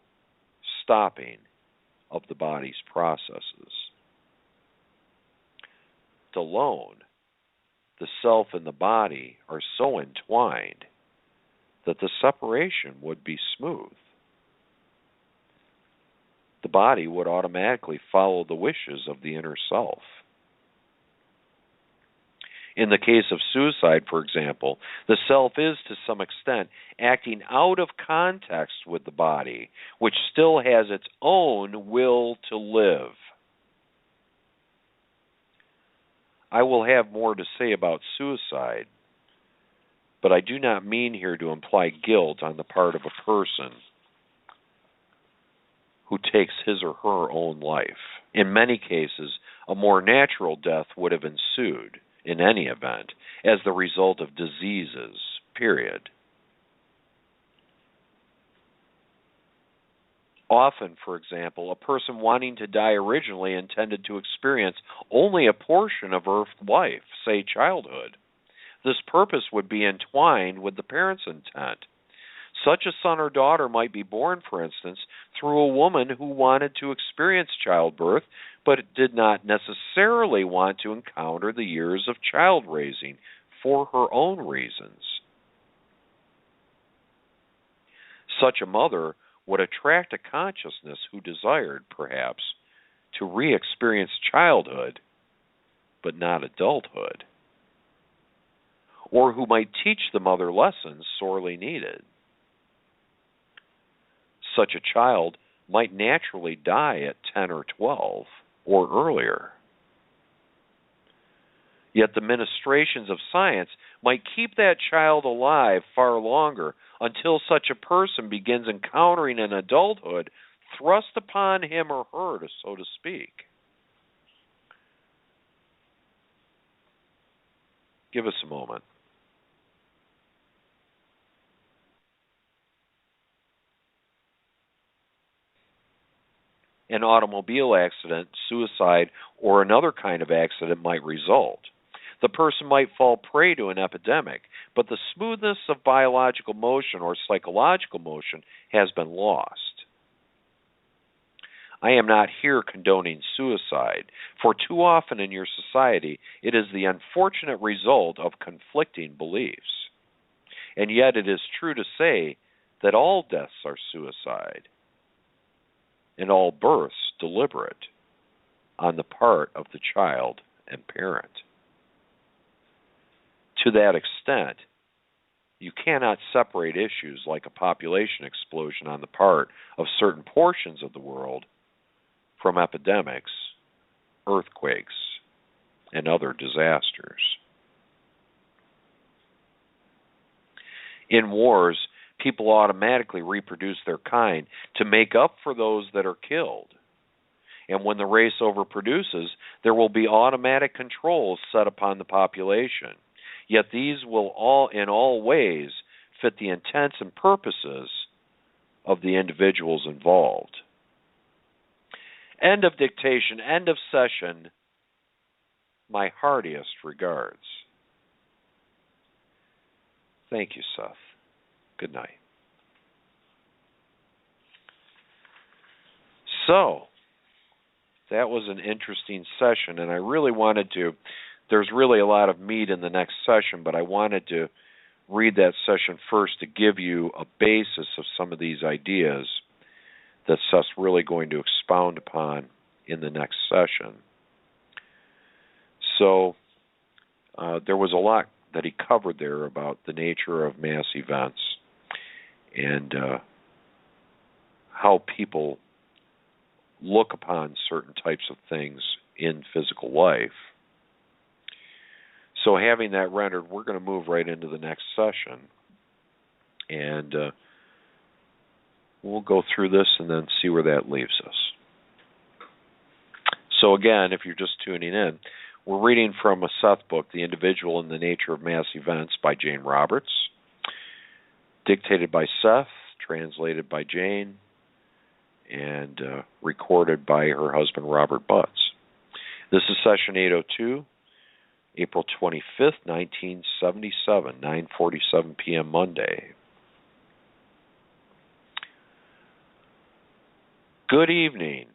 B: stopping of the body's processes. Alone, the self and the body are so entwined that the separation would be smooth. The body would automatically follow the wishes of the inner self. In the case of suicide, for example, the self is to some extent acting out of context with the body, which still has its own will to live. I will have more to say about suicide, but I do not mean here to imply guilt on the part of a person who takes his or her own life. In many cases, a more natural death would have ensued, in any event, as the result of diseases, period. Often, for example, a person wanting to die originally intended to experience only a portion of earth life, say childhood. This purpose would be entwined with the parent's intent. Such a son or daughter might be born, for instance, through a woman who wanted to experience childbirth, but did not necessarily want to encounter the years of child raising for her own reasons. Such a mother would attract a consciousness who desired, perhaps, to re-experience childhood, but not adulthood, or who might teach the mother lessons sorely needed. Such a child might naturally die at 10 or 12 or earlier. Yet the ministrations of science might keep that child alive far longer until such a person begins encountering an adulthood thrust upon him or her, so to speak. Give us a moment. An automobile accident, suicide, or another kind of accident might result. The person might fall prey to an epidemic, but the smoothness of biological motion or psychological motion has been lost. I am not here condoning suicide, for too often in your society it is the unfortunate result of conflicting beliefs. And yet it is true to say that all deaths are suicide, and all births deliberate on the part of the child and parent. To that extent, you cannot separate issues like a population explosion on the part of certain portions of the world from epidemics, earthquakes, and other disasters. In wars, people automatically reproduce their kind to make up for those that are killed. And when the race overproduces, there will be automatic controls set upon the population. Yet these will all, in all ways, fit the intents and purposes of the individuals involved. End of dictation, end of session. My heartiest regards. Thank you, Seth. Good night. So, that was an interesting session, and I really wanted to, there's really a lot of meat in the next session, but I wanted to read that session first to give you a basis of some of these ideas that Seth's really going to expound upon in the next session. So, there was a lot that he covered there about the nature of mass events and how people look upon certain types of things in physical life. So having that rendered, we're going to move right into the next session. And we'll go through this and then see where that leaves us. So again, if you're just tuning in, we're reading from a Seth book, The Individual and the Nature of Mass Events by Jane Roberts, dictated by Seth, translated by Jane, and recorded by her husband, Robert Butts. This is session 802, April 25th, 1977, 9:47 p.m. Monday. Good evening.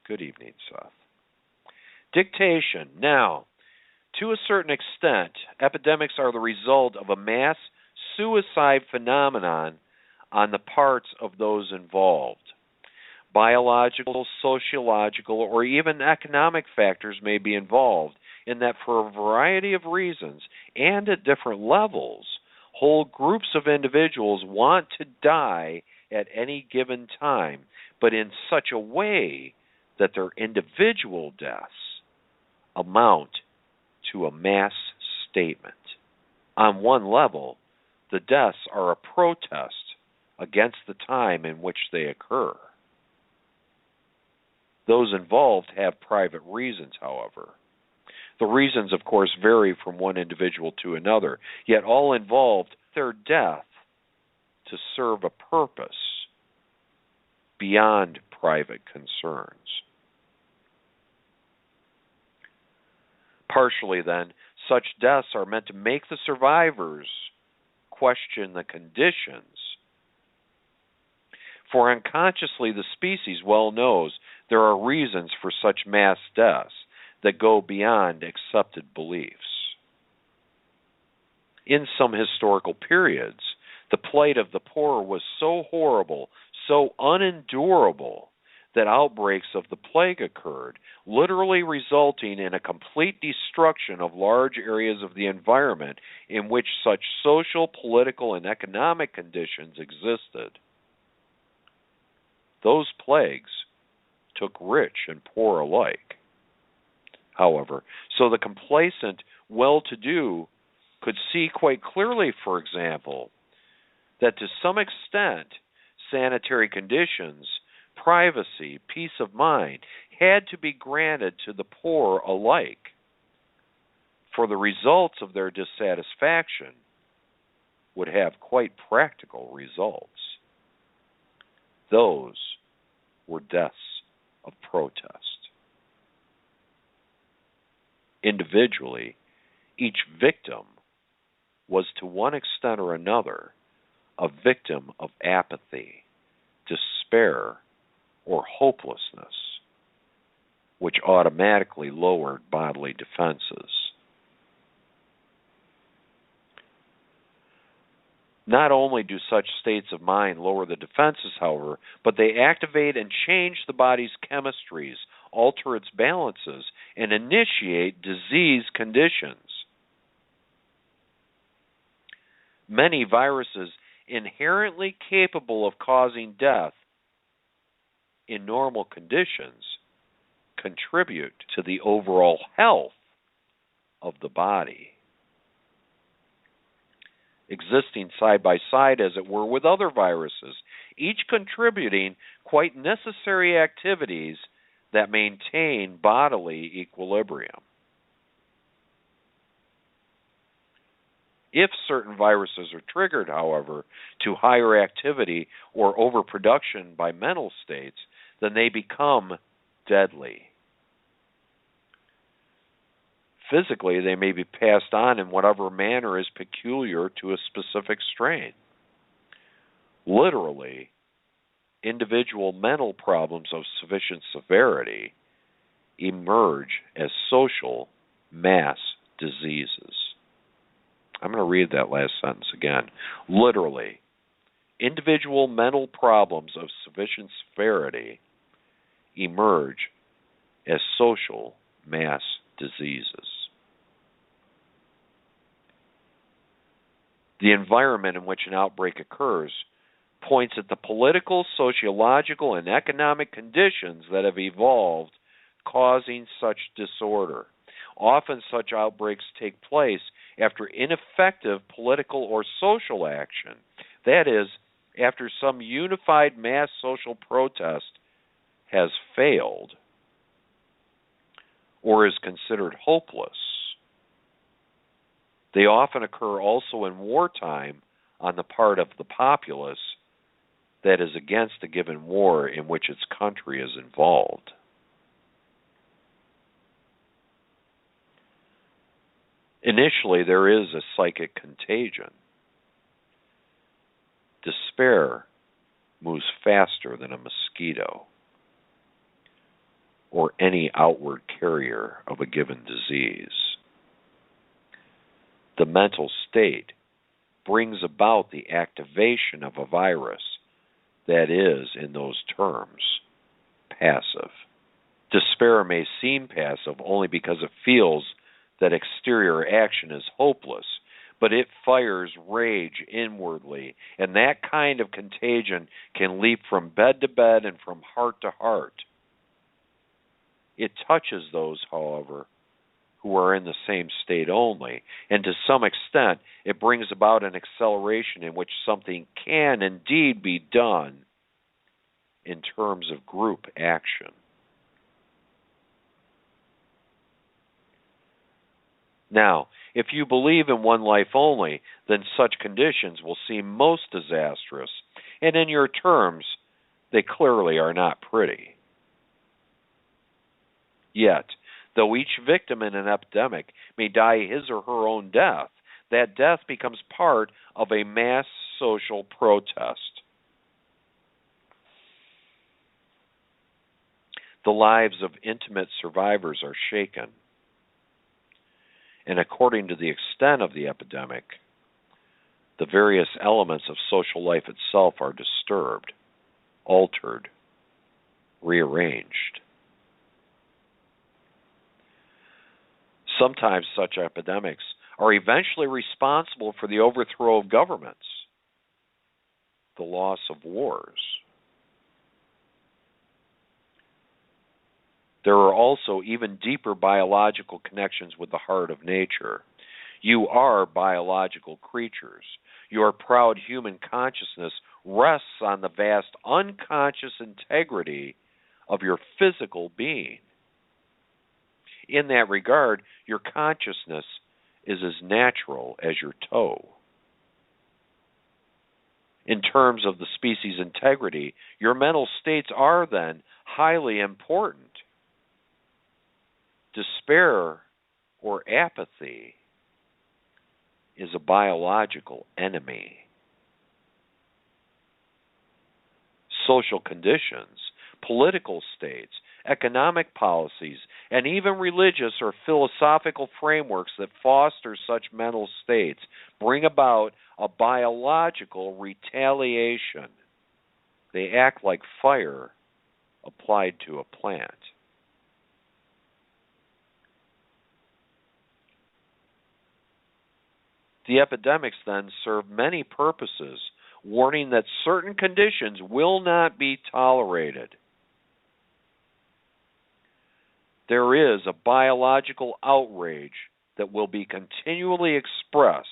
B: Good evening, Seth. Dictation. Now, to a certain extent, epidemics are the result of a mass suicide phenomenon on the parts of those involved. Biological, sociological, or even economic factors may be involved in that for a variety of reasons and at different levels, whole groups of individuals want to die at any given time, but in such a way that their individual deaths amount to a mass statement. On one level, the deaths are a protest against the time in which they occur. Those involved have private reasons, however. The reasons, of course, vary from one individual to another, yet all involved their death to serve a purpose beyond private concerns. Partially, then, such deaths are meant to make the survivors question the conditions. For unconsciously, the species well knows there are reasons for such mass deaths that go beyond accepted beliefs. In some historical periods, the plight of the poor was so horrible, so unendurable, that outbreaks of the plague occurred, literally resulting in a complete destruction of large areas of the environment in which such social, political, and economic conditions existed. Those plagues took rich and poor alike, however, so the complacent, well-to-do could see quite clearly, for example, that to some extent sanitary conditions, privacy, peace of mind had to be granted to the poor alike, for the results of their dissatisfaction would have quite practical results. Those were deaths of protest. Individually, each victim was to one extent or another a victim of apathy, despair, or hopelessness, which automatically lowered bodily defenses. Not only do such states of mind lower the defenses, however, but they activate and change the body's chemistries, alter its balances, and initiate disease conditions. Many viruses inherently capable of causing death in normal conditions contribute to the overall health of the body, existing side by side, as it were, with other viruses, each contributing quite necessary activities that maintain bodily equilibrium. If certain viruses are triggered, however, to higher activity or overproduction by mental states, then they become deadly. Physically, they may be passed on in whatever manner is peculiar to a specific strain. Literally, individual mental problems of sufficient severity emerge as social mass diseases. I'm going to read that last sentence again. Literally, individual mental problems of sufficient severity emerge as social mass diseases. The environment in which an outbreak occurs points at the political, sociological, and economic conditions that have evolved causing such disorder. Often such outbreaks take place after ineffective political or social action, that is, after some unified mass social protest has failed or is considered hopeless. They often occur also in wartime on the part of the populace that is against a given war in which its country is involved. Initially, there is a psychic contagion. Despair moves faster than a mosquito or any outward carrier of a given disease. The mental state brings about the activation of a virus that is, in those terms, passive. Despair may seem passive only because it feels that exterior action is hopeless, but it fires rage inwardly, and that kind of contagion can leap from bed to bed and from heart to heart. It touches those, however, who are in the same state only, and to some extent it brings about an acceleration in which something can indeed be done in terms of group action. Now, if you believe in one life only, then such conditions will seem most disastrous, and in your terms, they clearly are not pretty. Yet, though each victim in an epidemic may die his or her own death, that death becomes part of a mass social protest. The lives of intimate survivors are shaken, and according to the extent of the epidemic, the various elements of social life itself are disturbed, altered, rearranged. Sometimes such epidemics are eventually responsible for the overthrow of governments, the loss of wars. There are also even deeper biological connections with the heart of nature. You are biological creatures. Your proud human consciousness rests on the vast unconscious integrity of your physical being. In that regard, your consciousness is as natural as your toe. In terms of the species' integrity, your mental states are then highly important. Despair or apathy is a biological enemy. Social conditions, political states, economic policies, and even religious or philosophical frameworks that foster such mental states bring about a biological retaliation. They act like fire applied to a plant. The epidemics then serve many purposes, warning that certain conditions will not be tolerated. There is a biological outrage that will be continually expressed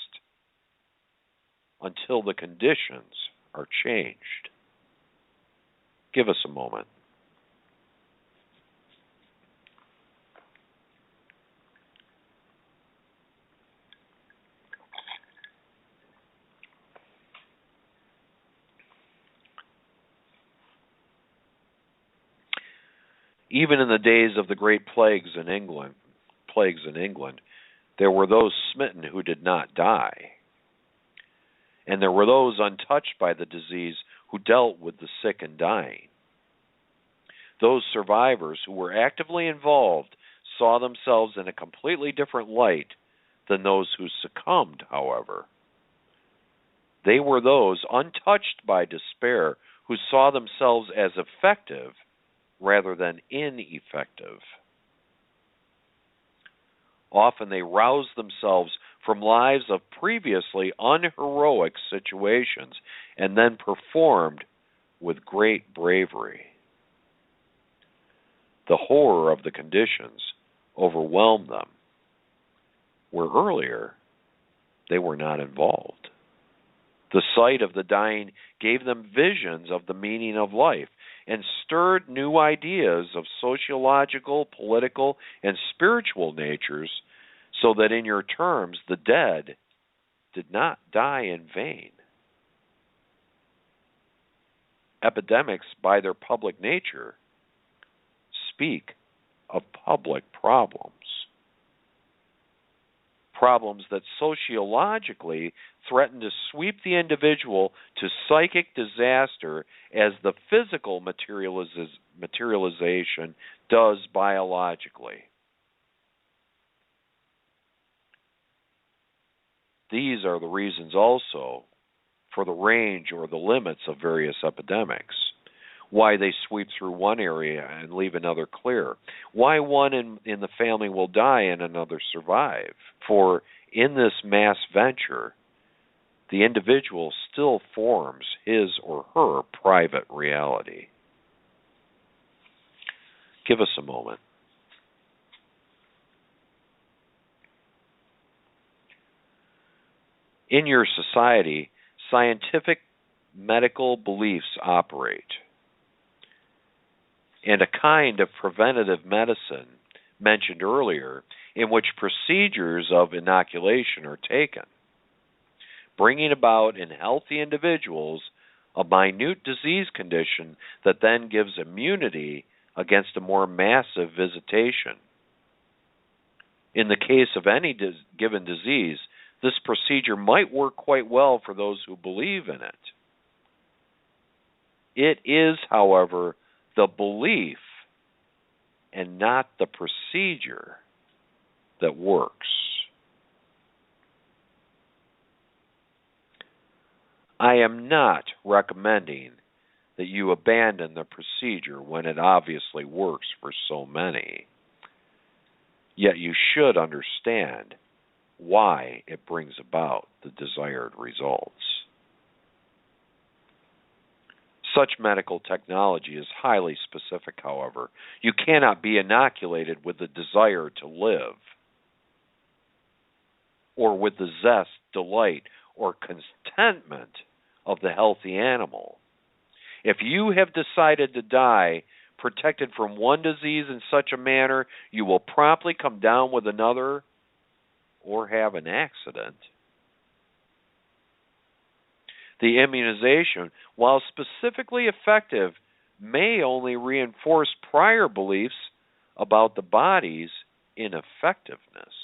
B: until the conditions are changed. Give us a moment. Even in the days of the great plagues in England, there were those smitten who did not die. And there were those untouched by the disease who dealt with the sick and dying. Those survivors who were actively involved saw themselves in a completely different light than those who succumbed, however. They were those untouched by despair who saw themselves as effective rather than ineffective. Often they roused themselves from lives of previously unheroic situations and then performed with great bravery. The horror of the conditions overwhelmed them, where earlier they were not involved. The sight of the dying gave them visions of the meaning of life and stirred new ideas of sociological, political, and spiritual natures, so that in your terms, the dead did not die in vain. Epidemics, by their public nature, speak of public problems. Problems that sociologically threaten to sweep the individual to psychic disaster as the physical materialization does biologically. These are the reasons also for the range or the limits of various epidemics. Why they sweep through one area and leave another clear. Why one in the family will die and another survive. For in this mass venture, the individual still forms his or her private reality. Give us a moment. In your society, scientific medical beliefs operate, and a kind of preventative medicine mentioned earlier in which procedures of inoculation are taken, bringing about in healthy individuals a minute disease condition that then gives immunity against a more massive visitation. In the case of any given disease, this procedure might work quite well for those who believe in it. It is, however, the belief and not the procedure that works. I am not recommending that you abandon the procedure when it obviously works for so many. Yet you should understand why it brings about the desired results. Such medical technology is highly specific, however. You cannot be inoculated with the desire to live, or with the zest, delight, or contentment of the healthy animal. If you have decided to die protected from one disease in such a manner, you will promptly come down with another or have an accident. The immunization, while specifically effective, may only reinforce prior beliefs about the body's ineffectiveness.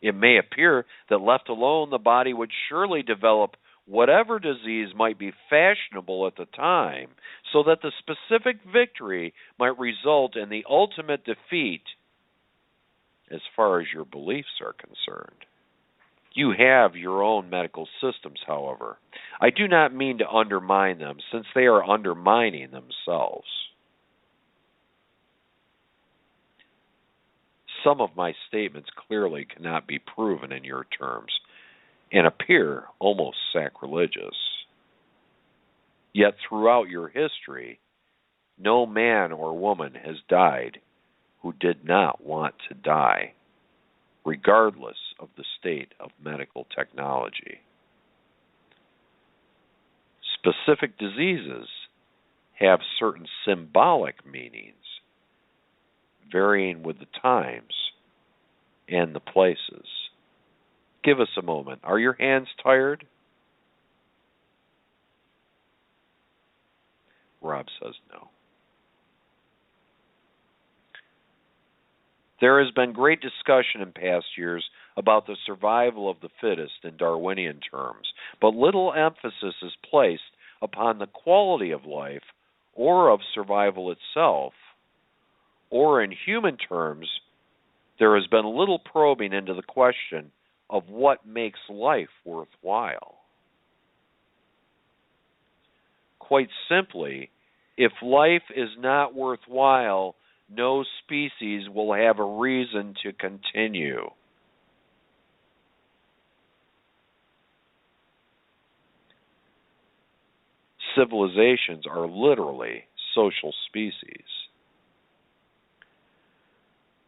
B: It may appear that left alone, the body would surely develop whatever disease might be fashionable at the time, so that the specific victory might result in the ultimate defeat as far as your beliefs are concerned. You have your own medical systems, however. I do not mean to undermine them, since they are undermining themselves. Some of my statements clearly cannot be proven in your terms and appear almost sacrilegious. Yet throughout your history, no man or woman has died who did not want to die, regardless of the state of medical technology. Specific diseases have certain symbolic meanings, varying with the times and the places. Give us a moment. Are your hands tired? Rob says no. There has been great discussion in past years about the survival of the fittest in Darwinian terms, but little emphasis is placed upon the quality of life or of survival itself, or in human terms, there has been little probing into the question of what makes life worthwhile. Quite simply, if life is not worthwhile, no species will have a reason to continue. Civilizations are literally social species.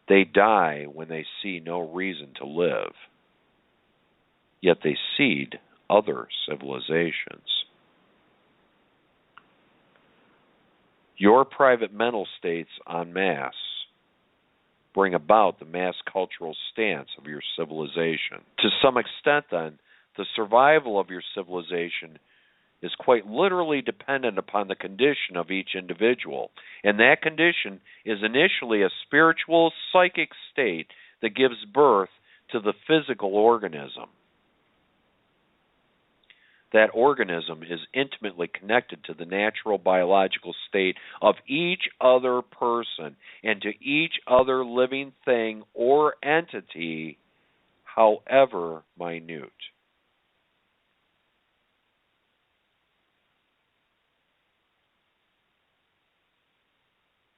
B: They die when they see no reason to live, yet they seed other civilizations. Your private mental states en masse bring about the mass cultural stance of your civilization. To some extent, then, the survival of your civilization is quite literally dependent upon the condition of each individual, and that condition is initially a spiritual, psychic state that gives birth to the physical organism. That organism is intimately connected to the natural biological state of each other person and to each other living thing or entity, however minute.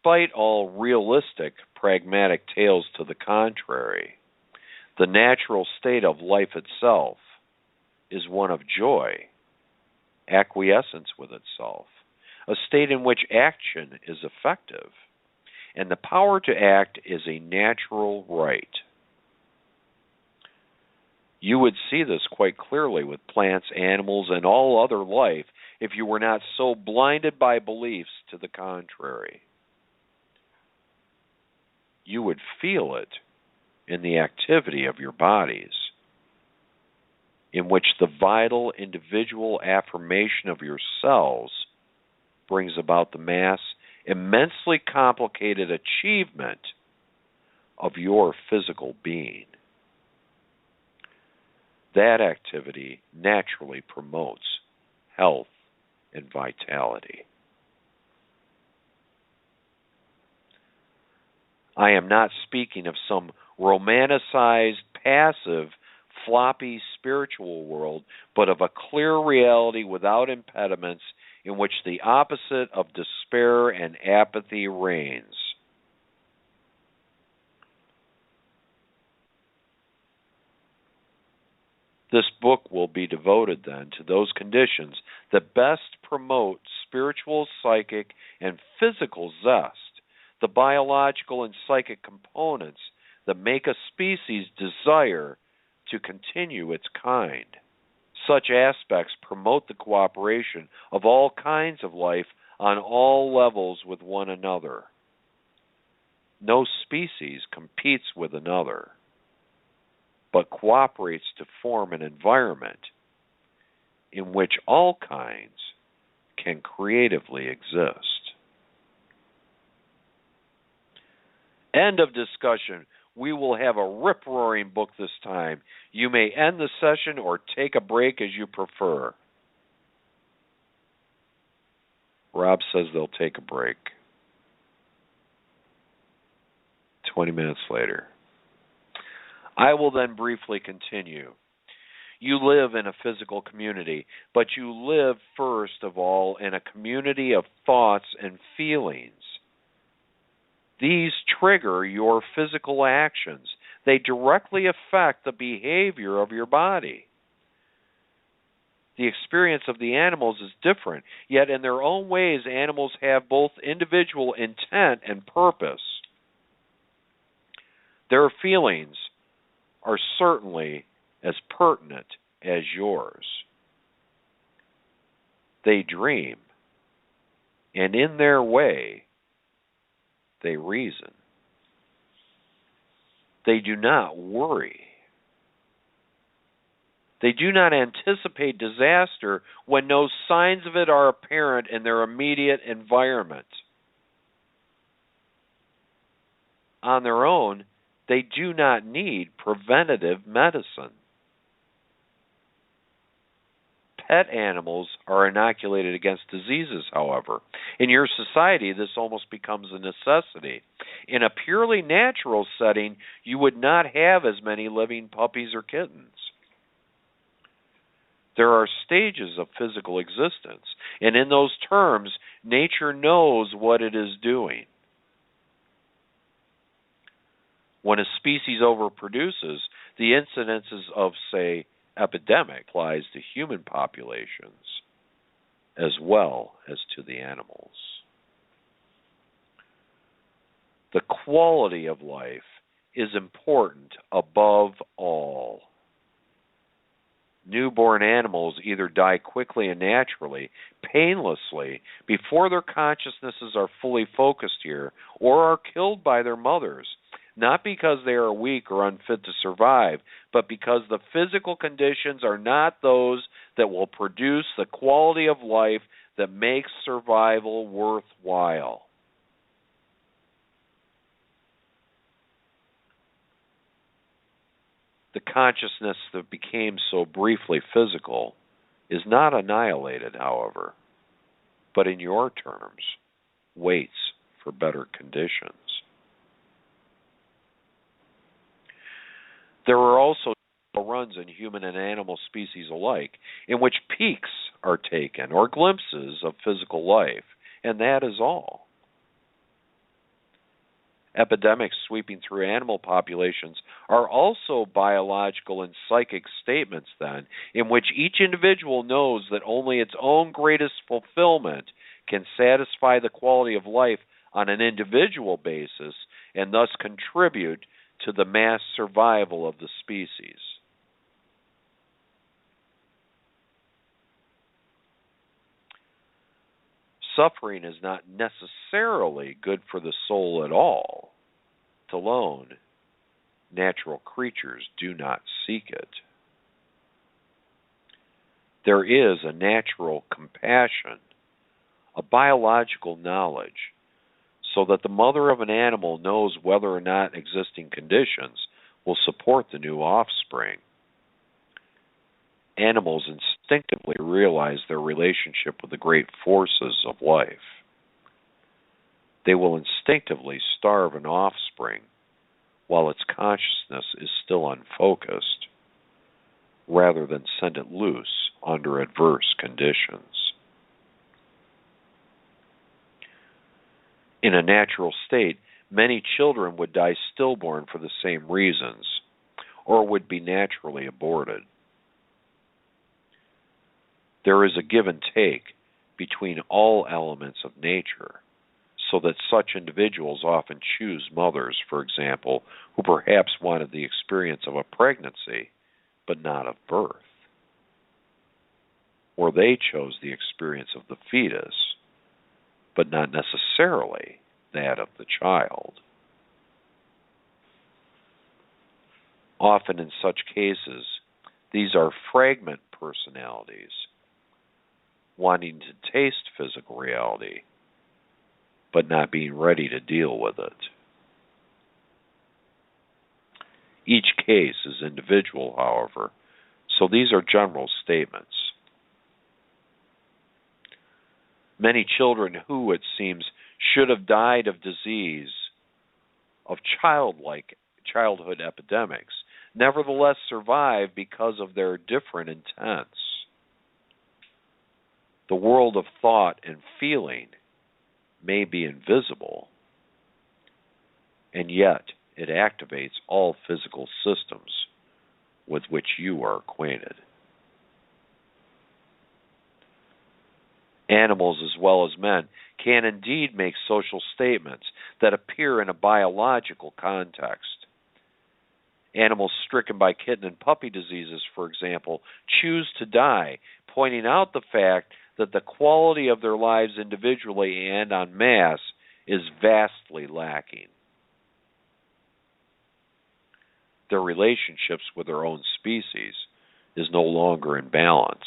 B: Despite all realistic, pragmatic tales to the contrary, the natural state of life itself is one of joy, acquiescence with itself, a state in which action is effective, and the power to act is a natural right. You would see this quite clearly with plants, animals, and all other life if you were not so blinded by beliefs to the contrary. You would feel it in the activity of your bodies, in which the vital individual affirmation of yourselves brings about the mass, immensely complicated achievement of your physical being. That activity naturally promotes health and vitality. I am not speaking of some romanticized, passive, floppy spiritual world, but of a clear reality without impediments in which the opposite of despair and apathy reigns. This book will be devoted then to those conditions that best promote spiritual, psychic, and physical zest, the biological and psychic components that make a species desire to continue its kind. Such aspects promote the cooperation of all kinds of life on all levels with one another. No species competes with another, but cooperates to form an environment in which all kinds can creatively exist. End of discussion. We will have a rip-roaring book this time. You may end the session or take a break as you prefer. Rob says they'll take a break. 20 minutes later. I will then briefly continue. You live in a physical community, but you live first of all in a community of thoughts and feelings. These trigger your physical actions. They directly affect the behavior of your body. The experience of the animals is different, yet in their own ways, animals have both individual intent and purpose. Their feelings are certainly as pertinent as yours. They dream, and in their way, they reason. They do not worry. They do not anticipate disaster when no signs of it are apparent in their immediate environment. On their own, they do not need preventative medicine. Pet animals are inoculated against diseases, however. In your society, this almost becomes a necessity. In a purely natural setting, you would not have as many living puppies or kittens. There are stages of physical existence, and in those terms, nature knows what it is doing. When a species overproduces, the incidences of, say, epidemic applies to human populations as well as to the animals. The quality of life is important above all. Newborn animals either die quickly and naturally, painlessly, before their consciousnesses are fully focused here, or are killed by their mothers, not because they are weak or unfit to survive, but because the physical conditions are not those that will produce the quality of life that makes survival worthwhile. The consciousness that became so briefly physical is not annihilated, however, but in your terms, waits for better conditions. There are also runs in human and animal species alike, in which peaks are taken or glimpses of physical life, and that is all. Epidemics sweeping through animal populations are also biological and psychic statements, then, in which each individual knows that only its own greatest fulfillment can satisfy the quality of life on an individual basis and thus contribute to the mass survival of the species. Suffering is not necessarily good for the soul at all. Alone, natural creatures do not seek it. There is a natural compassion, a biological knowledge, so that the mother of an animal knows whether or not existing conditions will support the new offspring. Animals instinctively realize their relationship with the great forces of life. They will instinctively starve an offspring while its consciousness is still unfocused, rather than send it loose under adverse conditions. In a natural state, many children would die stillborn for the same reasons, or would be naturally aborted. There is a give and take between all elements of nature, so that such individuals often choose mothers, for example, who perhaps wanted the experience of a pregnancy, but not of birth. Or they chose the experience of the fetus, but not necessarily that of the child. Often in such cases, these are fragment personalities, wanting to taste physical reality, but not being ready to deal with it. Each case is individual, however, so these are general statements. Many children who, it seems, should have died of disease, of childhood epidemics, nevertheless survive because of their different intents. The world of thought and feeling may be invisible, and yet it activates all physical systems with which you are acquainted. Animals, as well as men, can indeed make social statements that appear in a biological context. Animals stricken by kitten and puppy diseases, for example, choose to die, pointing out the fact that the quality of their lives individually and en masse is vastly lacking. Their relationships with their own species is no longer in balance.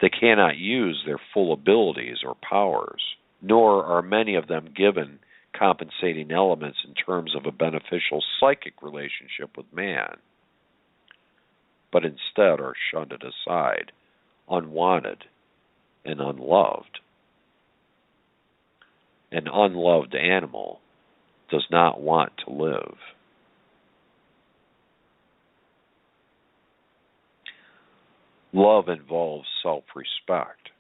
B: They cannot use their full abilities or powers, nor are many of them given compensating elements in terms of a beneficial psychic relationship with man, but instead are shunned aside, unwanted, and unloved. An unloved animal does not want to live. Love involves self-respect,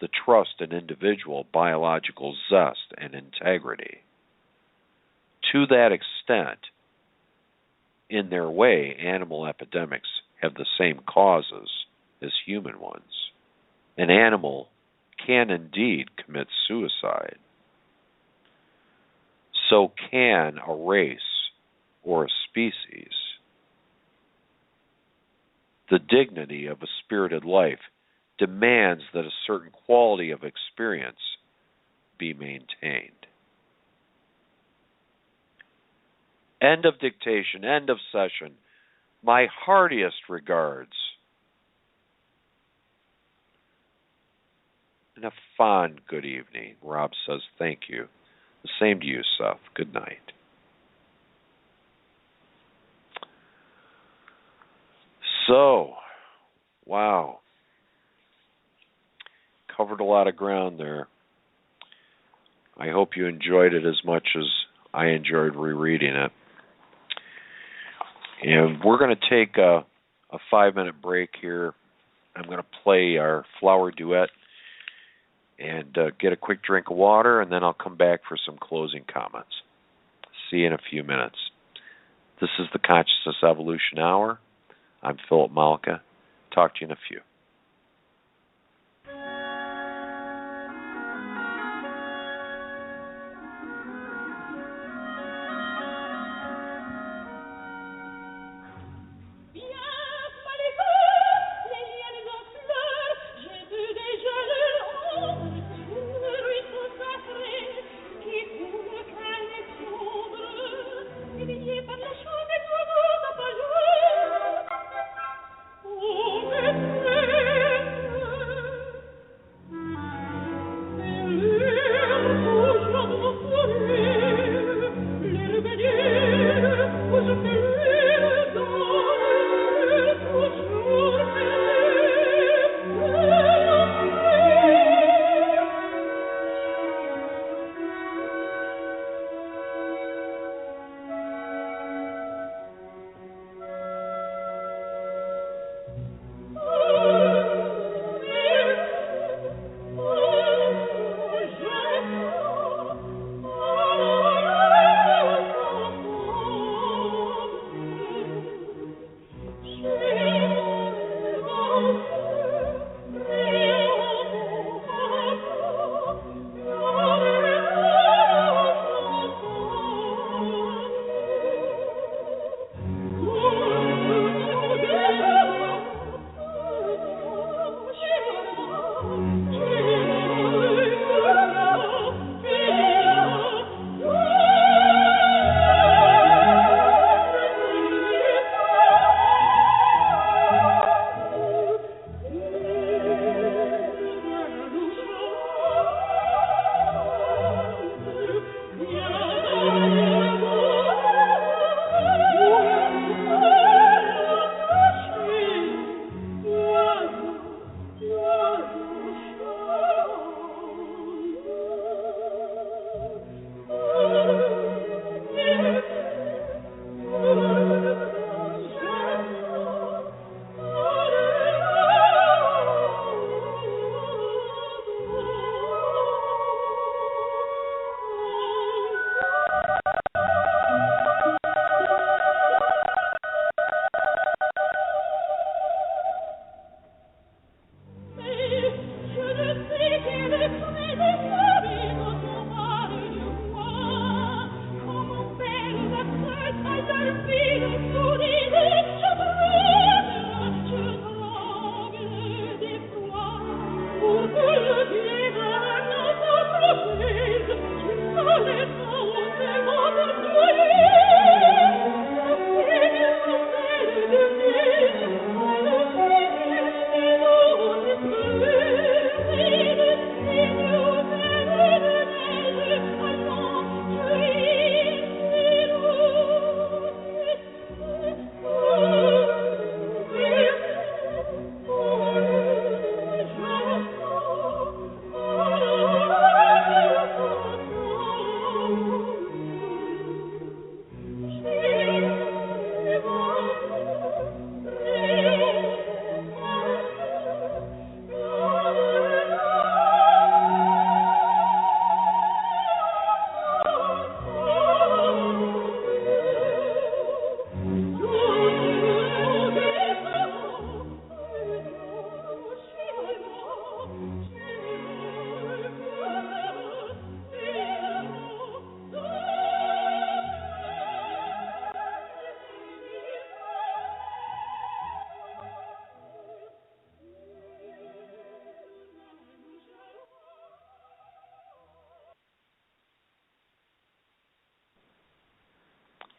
B: the trust in individual biological zest and integrity. To that extent, in their way, animal epidemics have the same causes as human ones. An animal can indeed commit suicide. So can a race or a species. The dignity of a spirited life demands that a certain quality of experience be maintained. End of dictation, end of session. My heartiest regards. And a fond good evening. Rob says thank you. The same to you, Seth. Good night. So, wow. Covered a lot of ground there. I hope you enjoyed it as much as I enjoyed rereading it. And we're going to take a 5-minute break here. I'm going to play our flower duet and get a quick drink of water, and then I'll come back for some closing comments. See you in a few minutes. This is the Consciousness Evolution Hour. I'm Philip Mollica. Talk to you in a few.
D: Oh,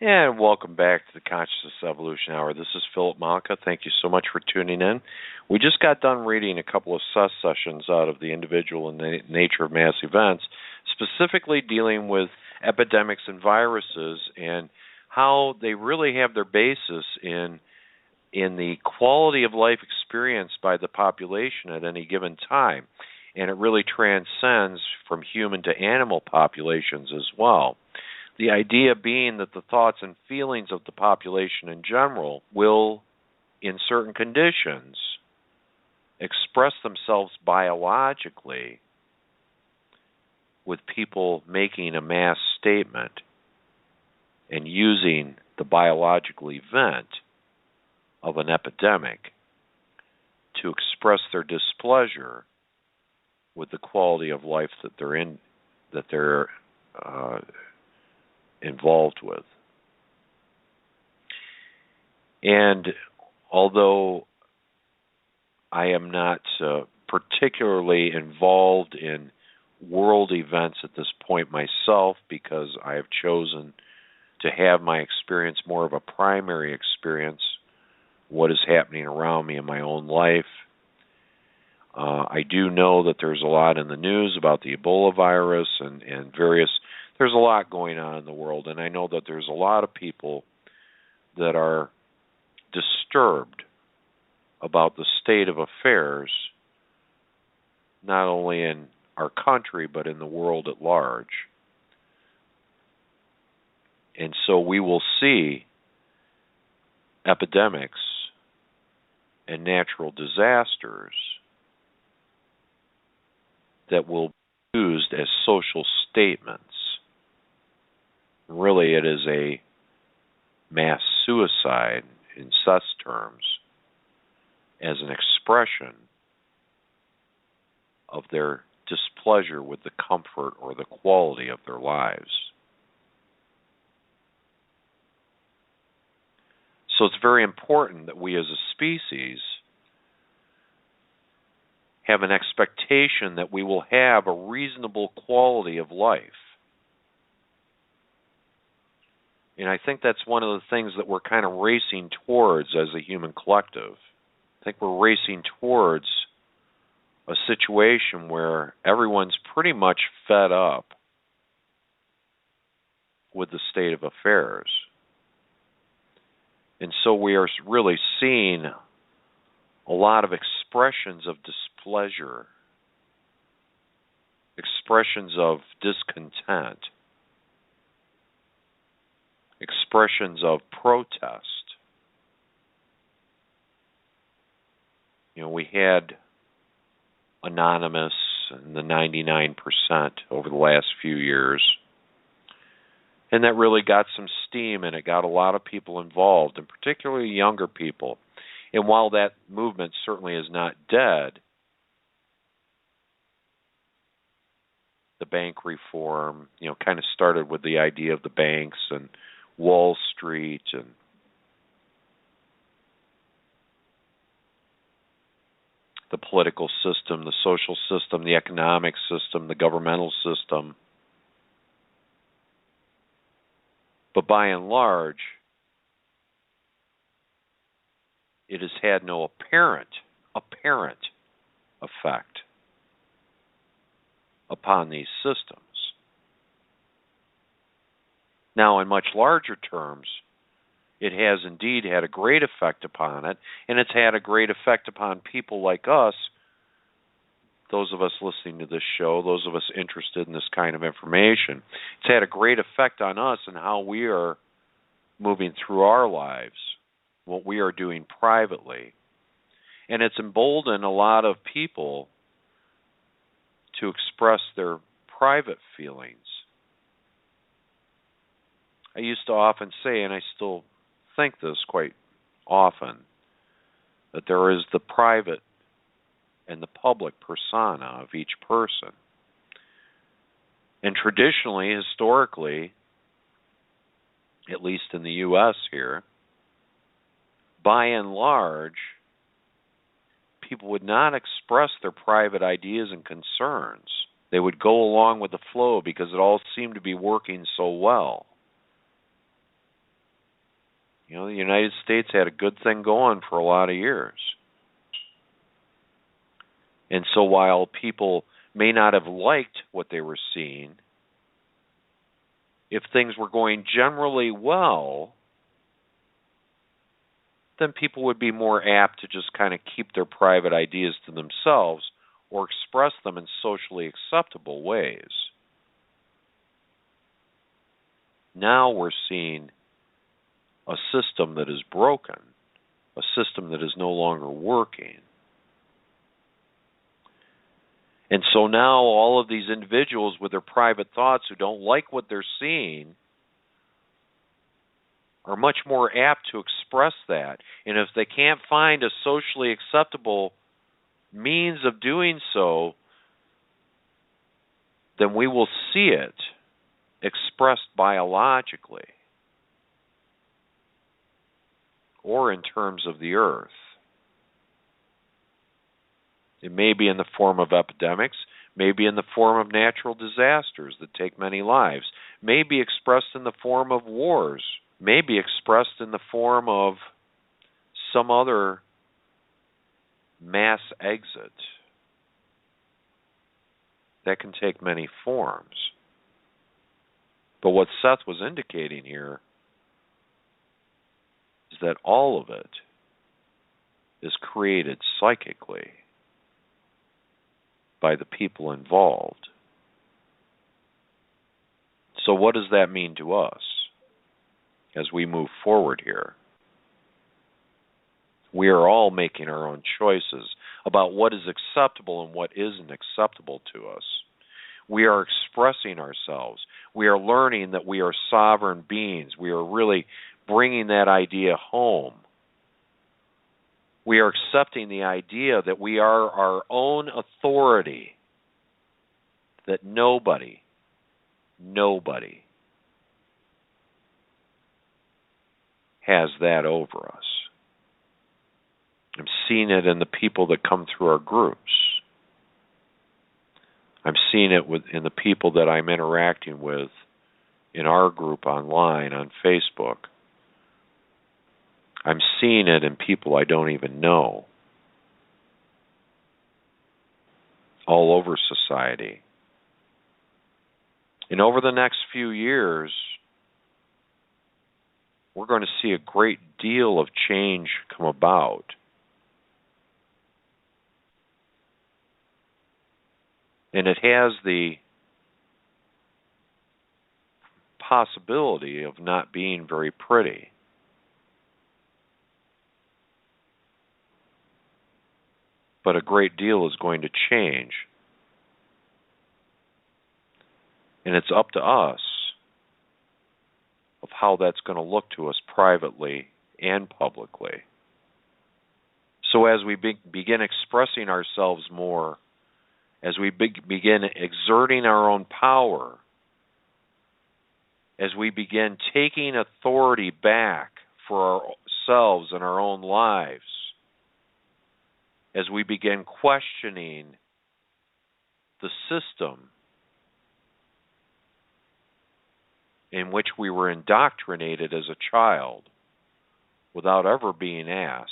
B: And welcome back to the Consciousness Evolution Hour. This is Philip Mollica. Thank you so much for tuning in. We just got done reading a couple of Seth sessions out of The Individual and the Nature of Mass Events, specifically dealing with epidemics and viruses and how they really have their basis in the quality of life experienced by the population at any given time. And it really transcends from human to animal populations as well. The idea being that the thoughts and feelings of the population in general will, in certain conditions, express themselves biologically with people making a mass statement and using the biological event of an epidemic to express their displeasure with the quality of life that they're involved with. And although I am not particularly involved in world events at this point myself, because I have chosen to have my experience more of a primary experience, what is happening around me in my own life. I do know that there's a lot in the news about the Ebola virus and there's a lot going on in the world, and I know that there's a lot of people that are disturbed about the state of affairs, not only in our country, but in the world at large. And so we will see epidemics and natural disasters that will be used as social statements. Really, it is a mass suicide in Seth's terms as an expression of their displeasure with the comfort or the quality of their lives. So it's very important that we as a species have an expectation that we will have a reasonable quality of life. And I think that's one of the things that we're kind of racing towards as a human collective. I think we're racing towards a situation where everyone's pretty much fed up with the state of affairs. And so we are really seeing a lot of expressions of displeasure, expressions of discontent, expressions of protest. You know, we had Anonymous and the 99% over the last few years, and that really got some steam, and it got a lot of people involved, and particularly younger people. And while that movement certainly is not dead, the bank reform, kind of started with the idea of the banks and Wall Street and the political system, the social system, the economic system, the governmental system. But by and large, it has had no apparent effect upon these systems. Now, in much larger terms, it has indeed had a great effect upon it, and it's had a great effect upon people like us, those of us listening to this show, those of us interested in this kind of information. It's had a great effect on us and how we are moving through our lives, what we are doing privately. And it's emboldened a lot of people to express their private feelings. I used to often say, and I still think this quite often, that there is the private and the public persona of each person. And traditionally, historically, at least in the U.S. here, by and large, people would not express their private ideas and concerns. They would go along with the flow because it all seemed to be working so well. You know, the United States had a good thing going for a lot of years. And so while people may not have liked what they were seeing, if things were going generally well, then people would be more apt to just kind of keep their private ideas to themselves or express them in socially acceptable ways. Now we're seeing a system that is broken, a system that is no longer working. And so now all of these individuals with their private thoughts who don't like what they're seeing are much more apt to express that. And if they can't find a socially acceptable means of doing so, then we will see it expressed biologically or in terms of the earth. It may be in the form of epidemics, may be in the form of natural disasters that take many lives, may be expressed in the form of wars, may be expressed in the form of some other mass exit. That can take many forms. But what Seth was indicating here is that all of it is created psychically by the people involved. So what does that mean to us as we move forward here? We are all making our own choices about what is acceptable and what isn't acceptable to us. We are expressing ourselves. We are learning that we are sovereign beings. We are really bringing that idea home. We are accepting the idea that we are our own authority, that nobody has that over us. I'm seeing it in the people that come through our groups. I'm seeing it in the people that I'm interacting with in our group online on Facebook. I'm seeing it in people I don't even know all over society. And over the next few years, we're going to see a great deal of change come about. And it has the possibility of not being very pretty. But a great deal is going to change. And it's up to us of how that's going to look to us privately and publicly. So as we begin expressing ourselves more, as we begin exerting our own power, as we begin taking authority back for ourselves and our own lives, as we begin questioning the system in which we were indoctrinated as a child without ever being asked,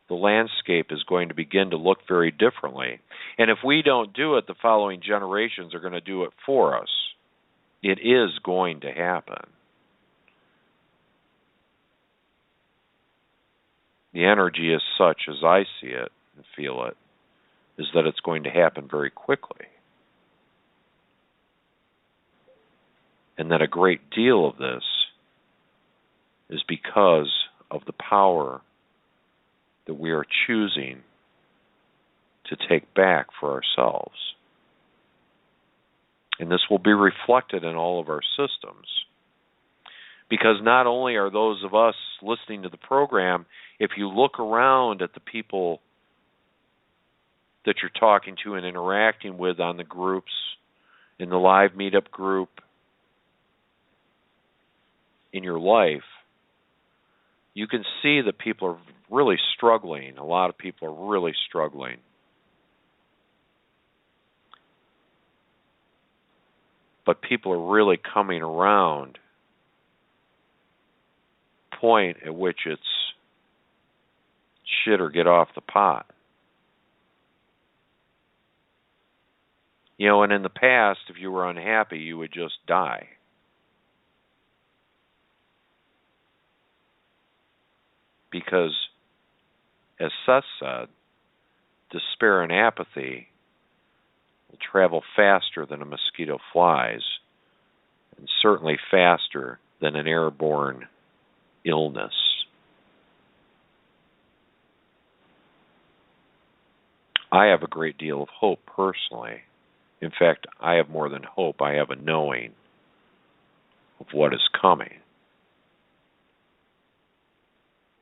B: the landscape is going to begin to look very differently. And if we don't do it, the following generations are going to do it for us. It is going to happen. The energy is such, as I see it and feel it, is that it's going to happen very quickly. And that a great deal of this is because of the power that we are choosing to take back for ourselves. And this will be reflected in all of our systems. Because not only are those of us listening to the program, if you look around at the people that you're talking to and interacting with on the groups, in the live meetup group, in your life, you can see that people are really struggling. A lot of people are really struggling. But people are really coming around point at which it's shit or get off the pot. You know, and in the past, if you were unhappy, you would just die. Because, as Seth said, despair and apathy will travel faster than a mosquito flies, and certainly faster than an airborne illness. I have a great deal of hope personally. In fact, I have more than hope. I have a knowing of what is coming.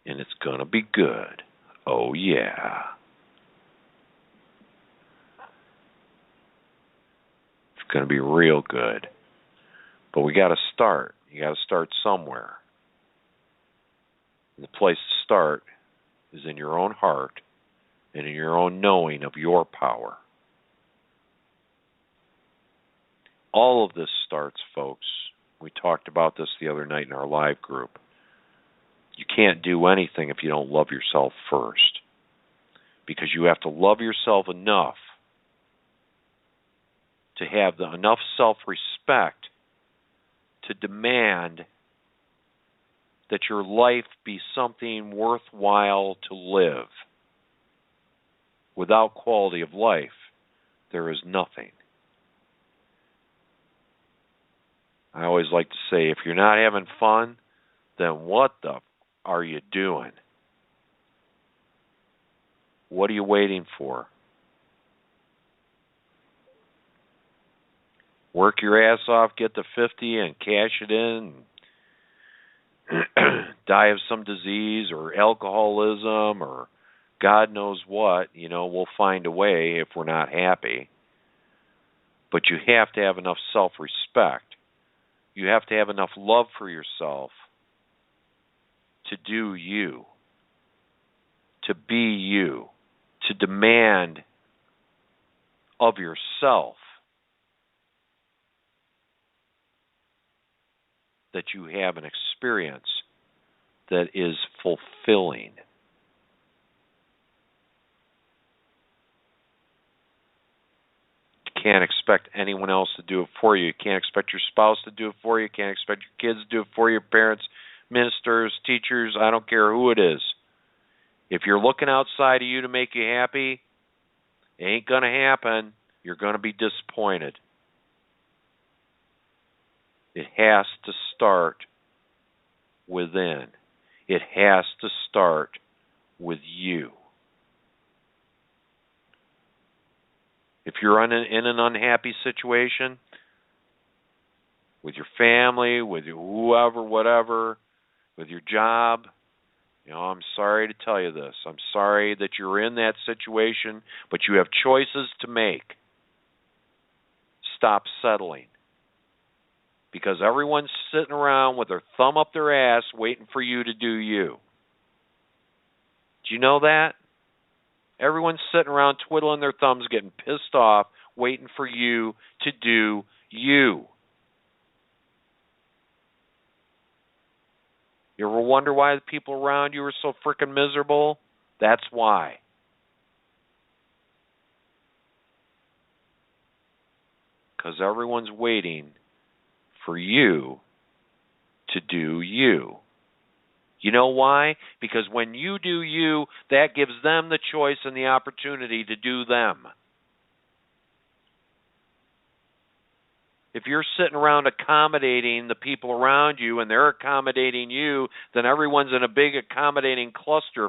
B: And it's going to be good. Oh, yeah. It's going to be real good. But we got to start. You got to start somewhere. And the place to start is in your own heart and in your own knowing of your power. All of this starts, folks. We talked about this the other night in our live group. You can't do anything if you don't love yourself first. Because you have to love yourself enough to have enough self-respect to demand that your life be something worthwhile to live. Without quality of life, there is nothing. I always like to say, if you're not having fun, then what the are you doing? What are you waiting for? Work your ass off, get to 50 and cash it in, die of some disease or alcoholism or God knows what. You know, we'll find a way if we're not happy. But you have to have enough self-respect. You have to have enough love for yourself to do you, to be you, to demand of yourself that you have an experience that is fulfilling. You can't expect anyone else to do it for you. You can't expect your spouse to do it for you. You can't expect your kids to do it for you, your parents, ministers, teachers, I don't care who it is. If you're looking outside of you to make you happy, it ain't going to happen. You're going to be disappointed. It has to start within. It has to start with you. If you're in an unhappy situation, with your family, with whoever, whatever, with your job, you know, I'm sorry to tell you this. I'm sorry that you're in that situation, but you have choices to make. stop settling. Because everyone's sitting around with their thumb up their ass waiting for you to do you. Do you know that? Everyone's sitting around twiddling their thumbs, getting pissed off, waiting for you to do you. You ever wonder why the people around you are so freaking miserable? That's why. Because everyone's waiting for you to do you. You know why? Because when you do you, that gives them the choice and the opportunity to do them. If you're sitting around accommodating the people around you and they're accommodating you, then everyone's in a big accommodating cluster.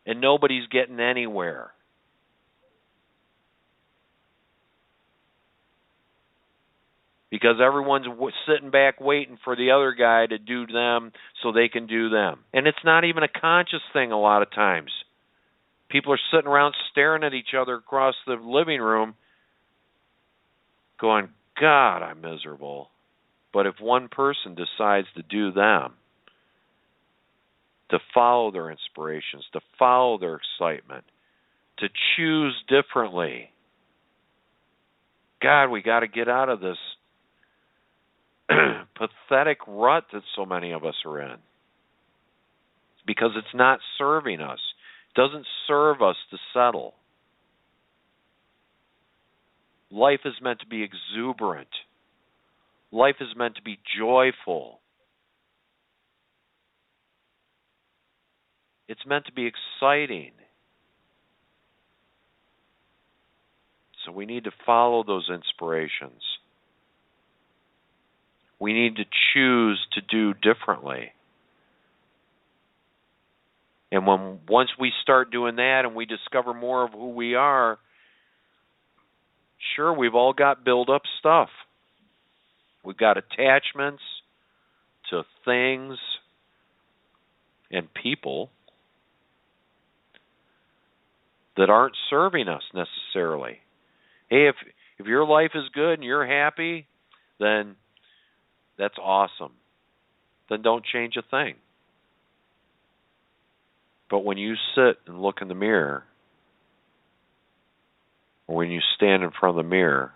B: And nobody's getting anywhere. Because everyone's sitting back waiting for the other guy to do them so they can do them. And it's not even a conscious thing a lot of times. People are sitting around staring at each other across the living room going, God, I'm miserable. But if one person decides to do them, to follow their inspirations, to follow their excitement, to choose differently, God, we got to get out of this pathetic rut that so many of us are in. Because it's not serving us. It doesn't serve us to settle. Life is meant to be exuberant. Life is meant to be joyful. It's meant to be exciting. So we need to follow those inspirations. We need to choose to do differently. And once we start doing that and we discover more of who we are, sure, we've all got build-up stuff. We've got attachments to things and people that aren't serving us necessarily. Hey, if your life is good and you're happy, then that's awesome. Then don't change a thing. But when you sit and look in the mirror, or when you stand in front of the mirror,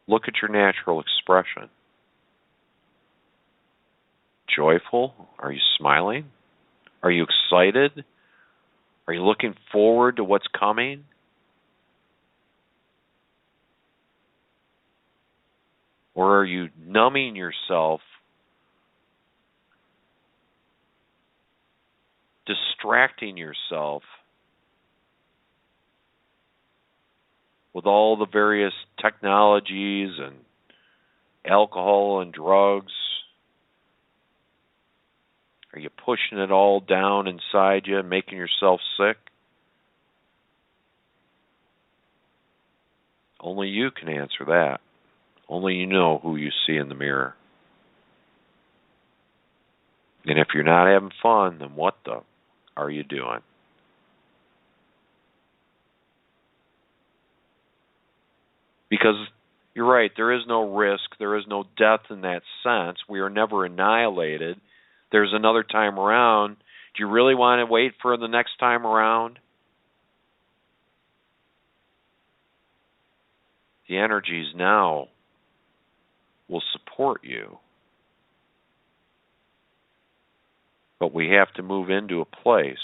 B: look at your natural expression. Joyful? Are you smiling? Are you excited? Are you looking forward to what's coming? Or are you numbing yourself, distracting yourself with all the various technologies and alcohol and drugs? Are you pushing it all down inside you and making yourself sick? Only you can answer that. Only you know who you see in the mirror. And if you're not having fun, then what the are you doing? Because you're right, there is no risk, there is no death in that sense. We are never annihilated. There's another time around. Do you really want to wait for the next time around? The energies now will support you. But we have to move into a place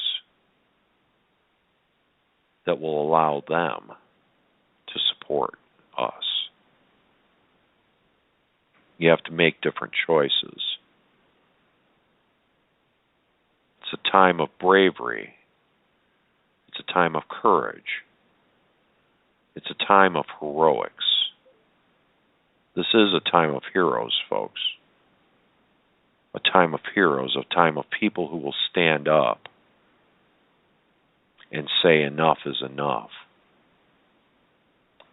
B: that will allow them to support us. You have to make different choices. It's a time of bravery. It's a time of courage. It's a time of heroics. This is a time of heroes, folks. A time of heroes, a time of people who will stand up and say enough is enough.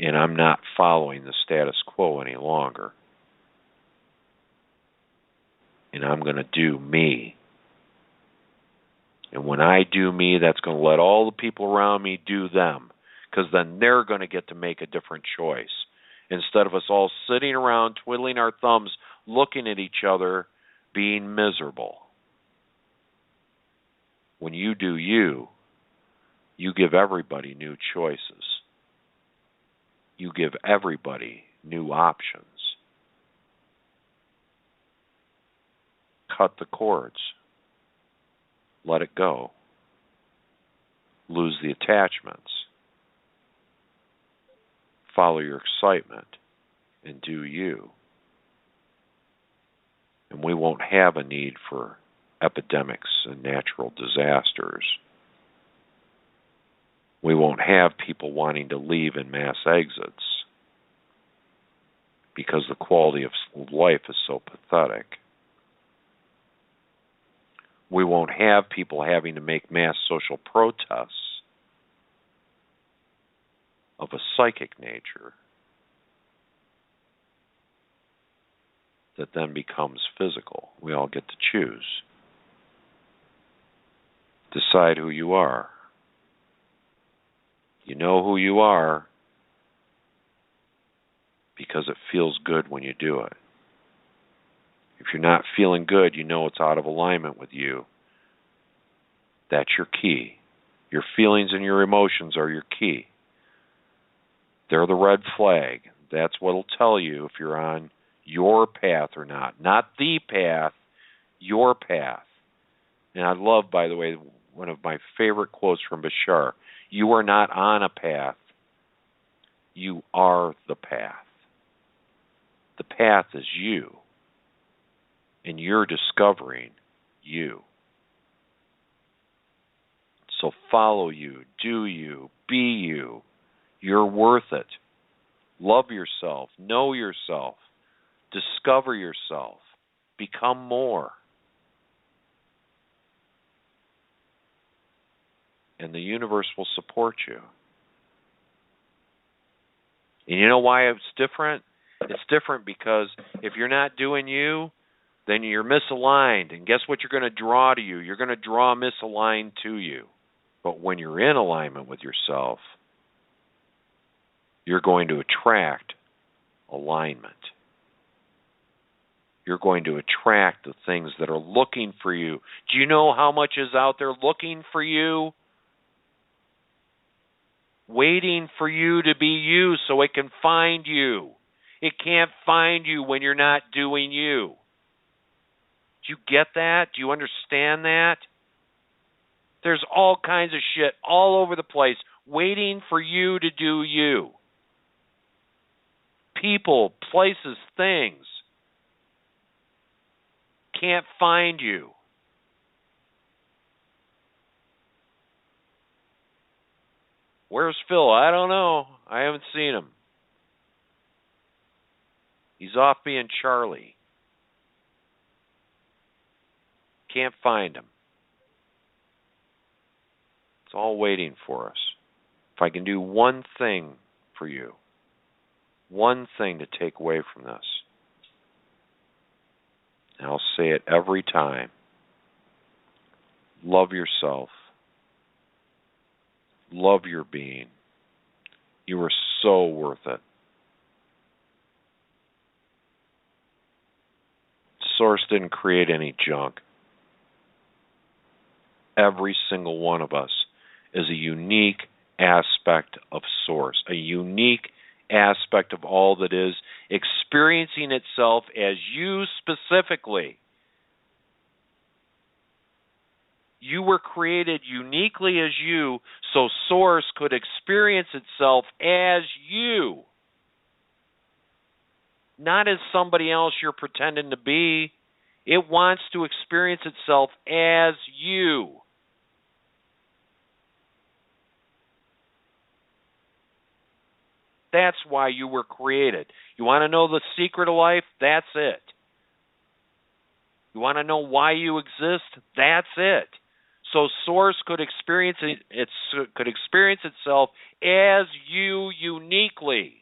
B: And I'm not following the status quo any longer. And I'm going to do me. And when I do me, that's going to let all the people around me do them, because then they're going to get to make a different choice. Instead of us all sitting around twiddling our thumbs, looking at each other, being miserable. When you do you, you give everybody new choices. You give everybody new options. Cut the cords. Let it go. Lose the attachments. Follow your excitement and do you. And we won't have a need for epidemics and natural disasters. We won't have people wanting to leave in mass exits because the quality of life is so pathetic. We won't have people having to make mass social protests of a psychic nature that then becomes physical. We all get to choose. Decide who you are. You know who you are because it feels good when you do it. If you're not feeling good, you know it's out of alignment with you. That's your key. Your feelings and your emotions are your key. They're the red flag. That's what will tell you if you're on your path or not. Not the path, your path. And I love, by the way, one of my favorite quotes from Bashar. You are not on a path. You are the path. The path is you. And you're discovering you. So follow you, do you, be you. You're worth it. Love yourself, know yourself, discover yourself, become more. And the universe will support you. And you know why it's different? It's different because if you're not doing you, then you're misaligned. And guess what you're going to draw to you? You're going to draw misaligned to you. But when you're in alignment with yourself, you're going to attract alignment. You're going to attract the things that are looking for you. Do you know how much is out there looking for you? Waiting for you to be you so it can find you. It can't find you when you're not doing you. Do you get that? Do you understand that? There's all kinds of shit all over the place waiting for you to do you. People, places, things can't find you. Where's Phil? I don't know. I haven't seen him. He's off being Charlie. Can't find him. It's all waiting for us. If I can do one thing for you, one thing to take away from this, and I'll say it every time, love yourself. Love your being. You are so worth it. Source didn't create any junk. Every single one of us is a unique aspect of Source, a unique aspect of all that is experiencing itself as you specifically. You were created uniquely as you, so Source could experience itself as you. Not as somebody else you're pretending to be. It wants to experience itself as you. That's why you were created. You want to know the secret of life? That's it. You want to know why you exist? That's it. So Source could experience itself as you uniquely.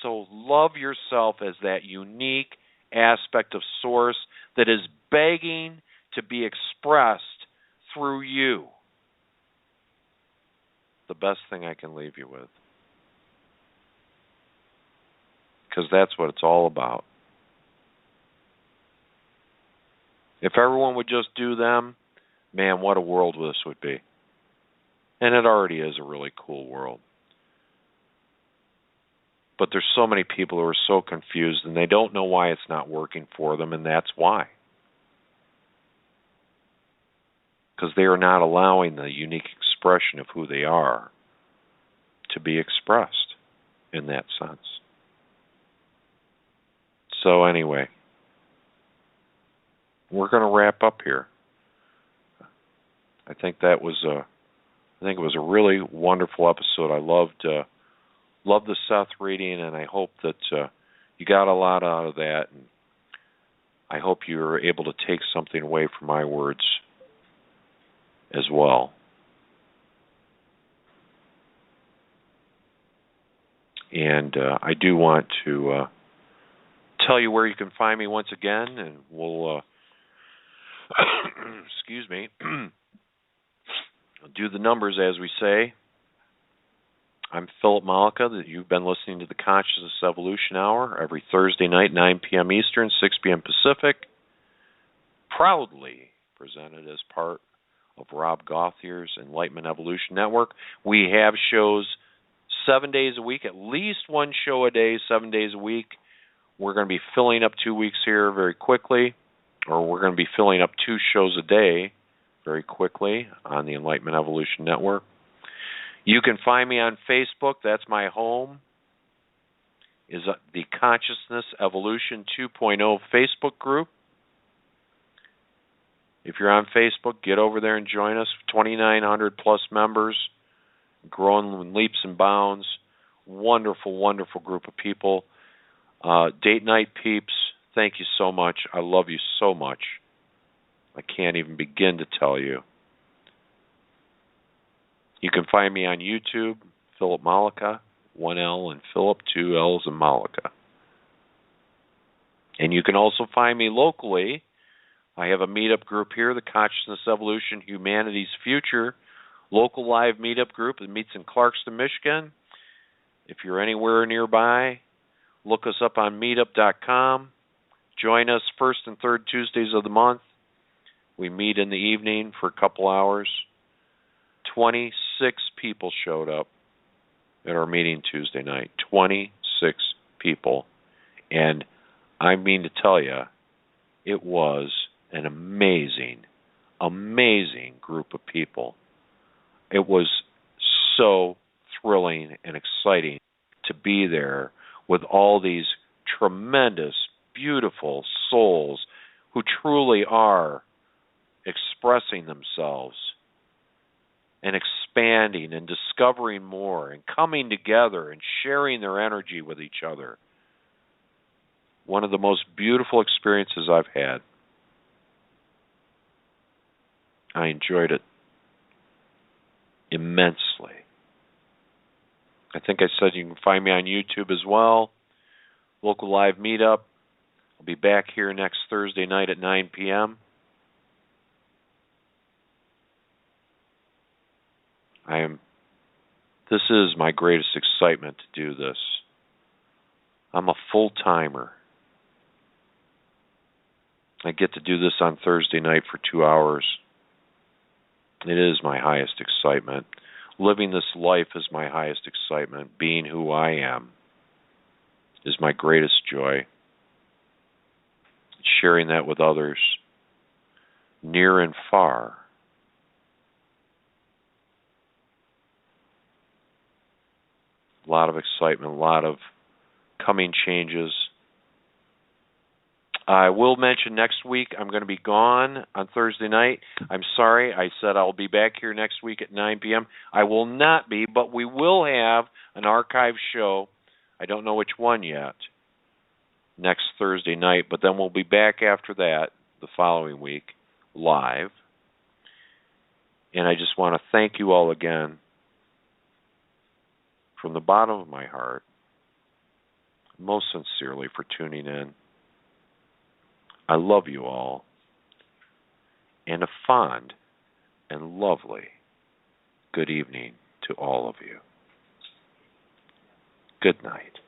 B: So love yourself as that unique aspect of Source that is begging to be expressed through you. The best thing I can leave you with. Because that's what it's all about. If everyone would just do them, man, what a world this would be. And it already is a really cool world. But there's so many people who are so confused and they don't know why it's not working for them, and that's why. Because they are not allowing the unique expression of who they are to be expressed in that sense. So anyway, we're going to wrap up here. I think it was a really wonderful episode. I loved the Seth reading, and I hope that you got a lot out of that, and I hope you were able to take something away from my words as well. And I do want to tell you where you can find me once again, and we'll excuse me, do the numbers as we say. I'm Philip Mollica. You've been listening to the Consciousness Evolution Hour every Thursday night, 9 p.m. Eastern, 6 p.m. Pacific. Proudly presented as part of Rob Gauthier's Enlightenment Evolution Network. We have shows 7 days a week, at least one show a day, 7 days a week. We're going to be filling up 2 weeks here very quickly, or we're going to be filling up 2 shows a day very quickly on the Enlightenment Evolution Network. You can find me on Facebook. That's my home, is the Consciousness Evolution 2.0 Facebook group. If you're on Facebook, get over there and join us. 2,900 plus members, growing in leaps and bounds. Wonderful, wonderful group of people. Date night peeps, thank you so much. I love you so much. I can't even begin to tell you. You can find me on YouTube, Philip Mollica, 1 L and Philip, 2 L's and Mollica. And you can also find me locally. I have a meetup group here, the Consciousness Evolution Humanity's Future local live meetup group that meets in Clarkston, Michigan. If you're anywhere nearby, look us up on meetup.com. Join us first and third Tuesdays of the month. We meet in the evening for a couple hours. 26 people showed up at our meeting Tuesday night. 26 people. And I mean to tell you, it was an amazing, amazing group of people. It was so thrilling and exciting to be there with all these tremendous, beautiful souls who truly are expressing themselves and expanding and discovering more and coming together and sharing their energy with each other. One of the most beautiful experiences I've had. I enjoyed it immensely. I think I said you can find me on YouTube as well. Local live meetup. I'll be back here next Thursday night at 9 p.m. This is my greatest excitement to do this. I'm a full-timer. I get to do this on Thursday night for 2 hours. It is my highest excitement. Living this life is my highest excitement. Being who I am is my greatest joy. Sharing that with others, near and far. A lot of excitement, a lot of coming changes. I will mention next week I'm going to be gone on Thursday night. I'm sorry, I said I'll be back here next week at 9 p.m. I will not be, but we will have an archive show. I don't know which one yet, next Thursday night, but then we'll be back after that the following week, live. And I just want to thank you all again from the bottom of my heart, most sincerely, for tuning in. I love you all. And a fond and lovely good evening to all of you. Good night.